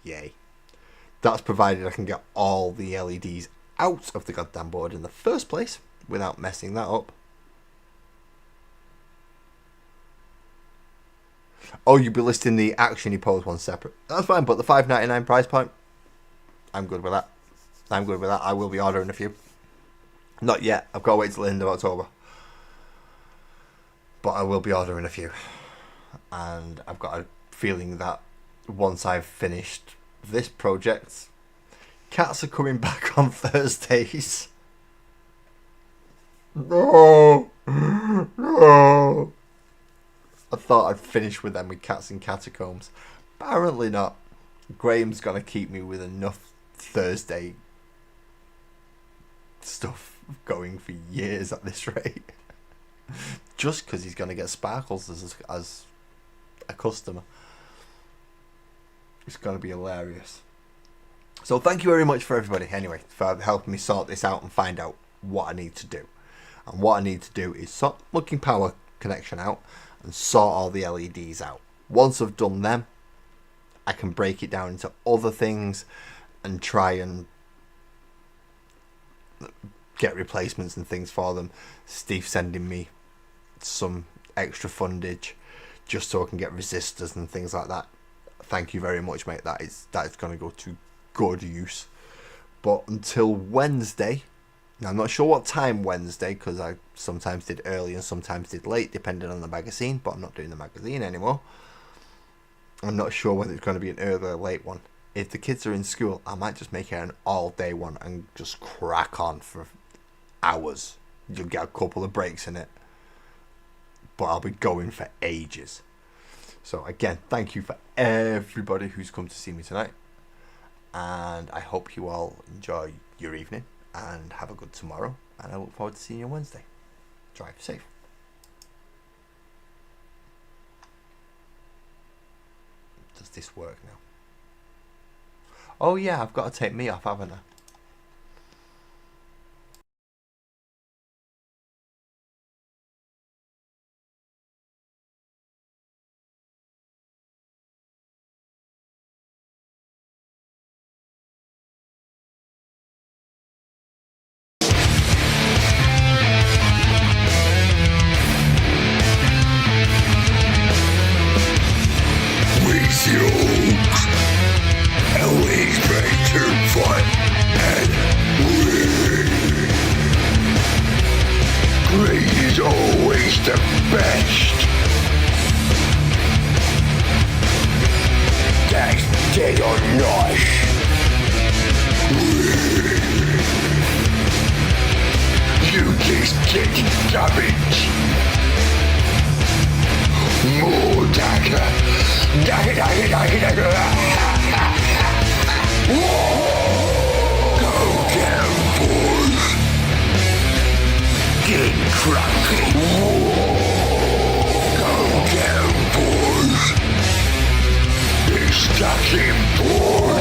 Yay. That's provided I can get all the LEDs out of the goddamn board in the first place without messing that up. Oh, you'll be listing the actiony pose one separate. That's fine, but the $5.99 price point, I'm good with that. I'm good with that. I will be ordering a few. Not yet. I've got to wait till the end of October. But I will be ordering a few. And I've got a feeling that once I've finished this project, cats are coming back on Thursdays. No. No. I thought I'd finish with them with Cats in Catacombs. Apparently not. Graham's going to keep me with enough Thursday stuff going for years at this rate. Just because he's going to get Sparkles as a customer. It's going to be hilarious. So thank you very much for everybody anyway for helping me sort this out and find out what I need to do. And what I need to do is sort looking power connection out and sort all the LEDs out. Once I've done them, I can break it down into other things and try and get replacements and things for them. Steve's sending me some extra fundage just so I can get resistors and things like that. Thank you very much, mate. That is going to go to good use. But until Wednesday, now I'm not sure what time Wednesday, because I sometimes did early and sometimes did late depending on the magazine, but I'm not doing the magazine anymore. I'm not sure whether it's going to be an early or late one. If the kids are in school, I might just make it an all-day one and just crack on for hours. You'll get a couple of breaks in it, but I'll be going for ages. So again, thank you for everybody who's come to see me tonight, and I hope you all enjoy your evening and have a good tomorrow, and I look forward to seeing you on Wednesday. Drive safe. Does this work now? Oh yeah, I've got to take me off, haven't I? Import.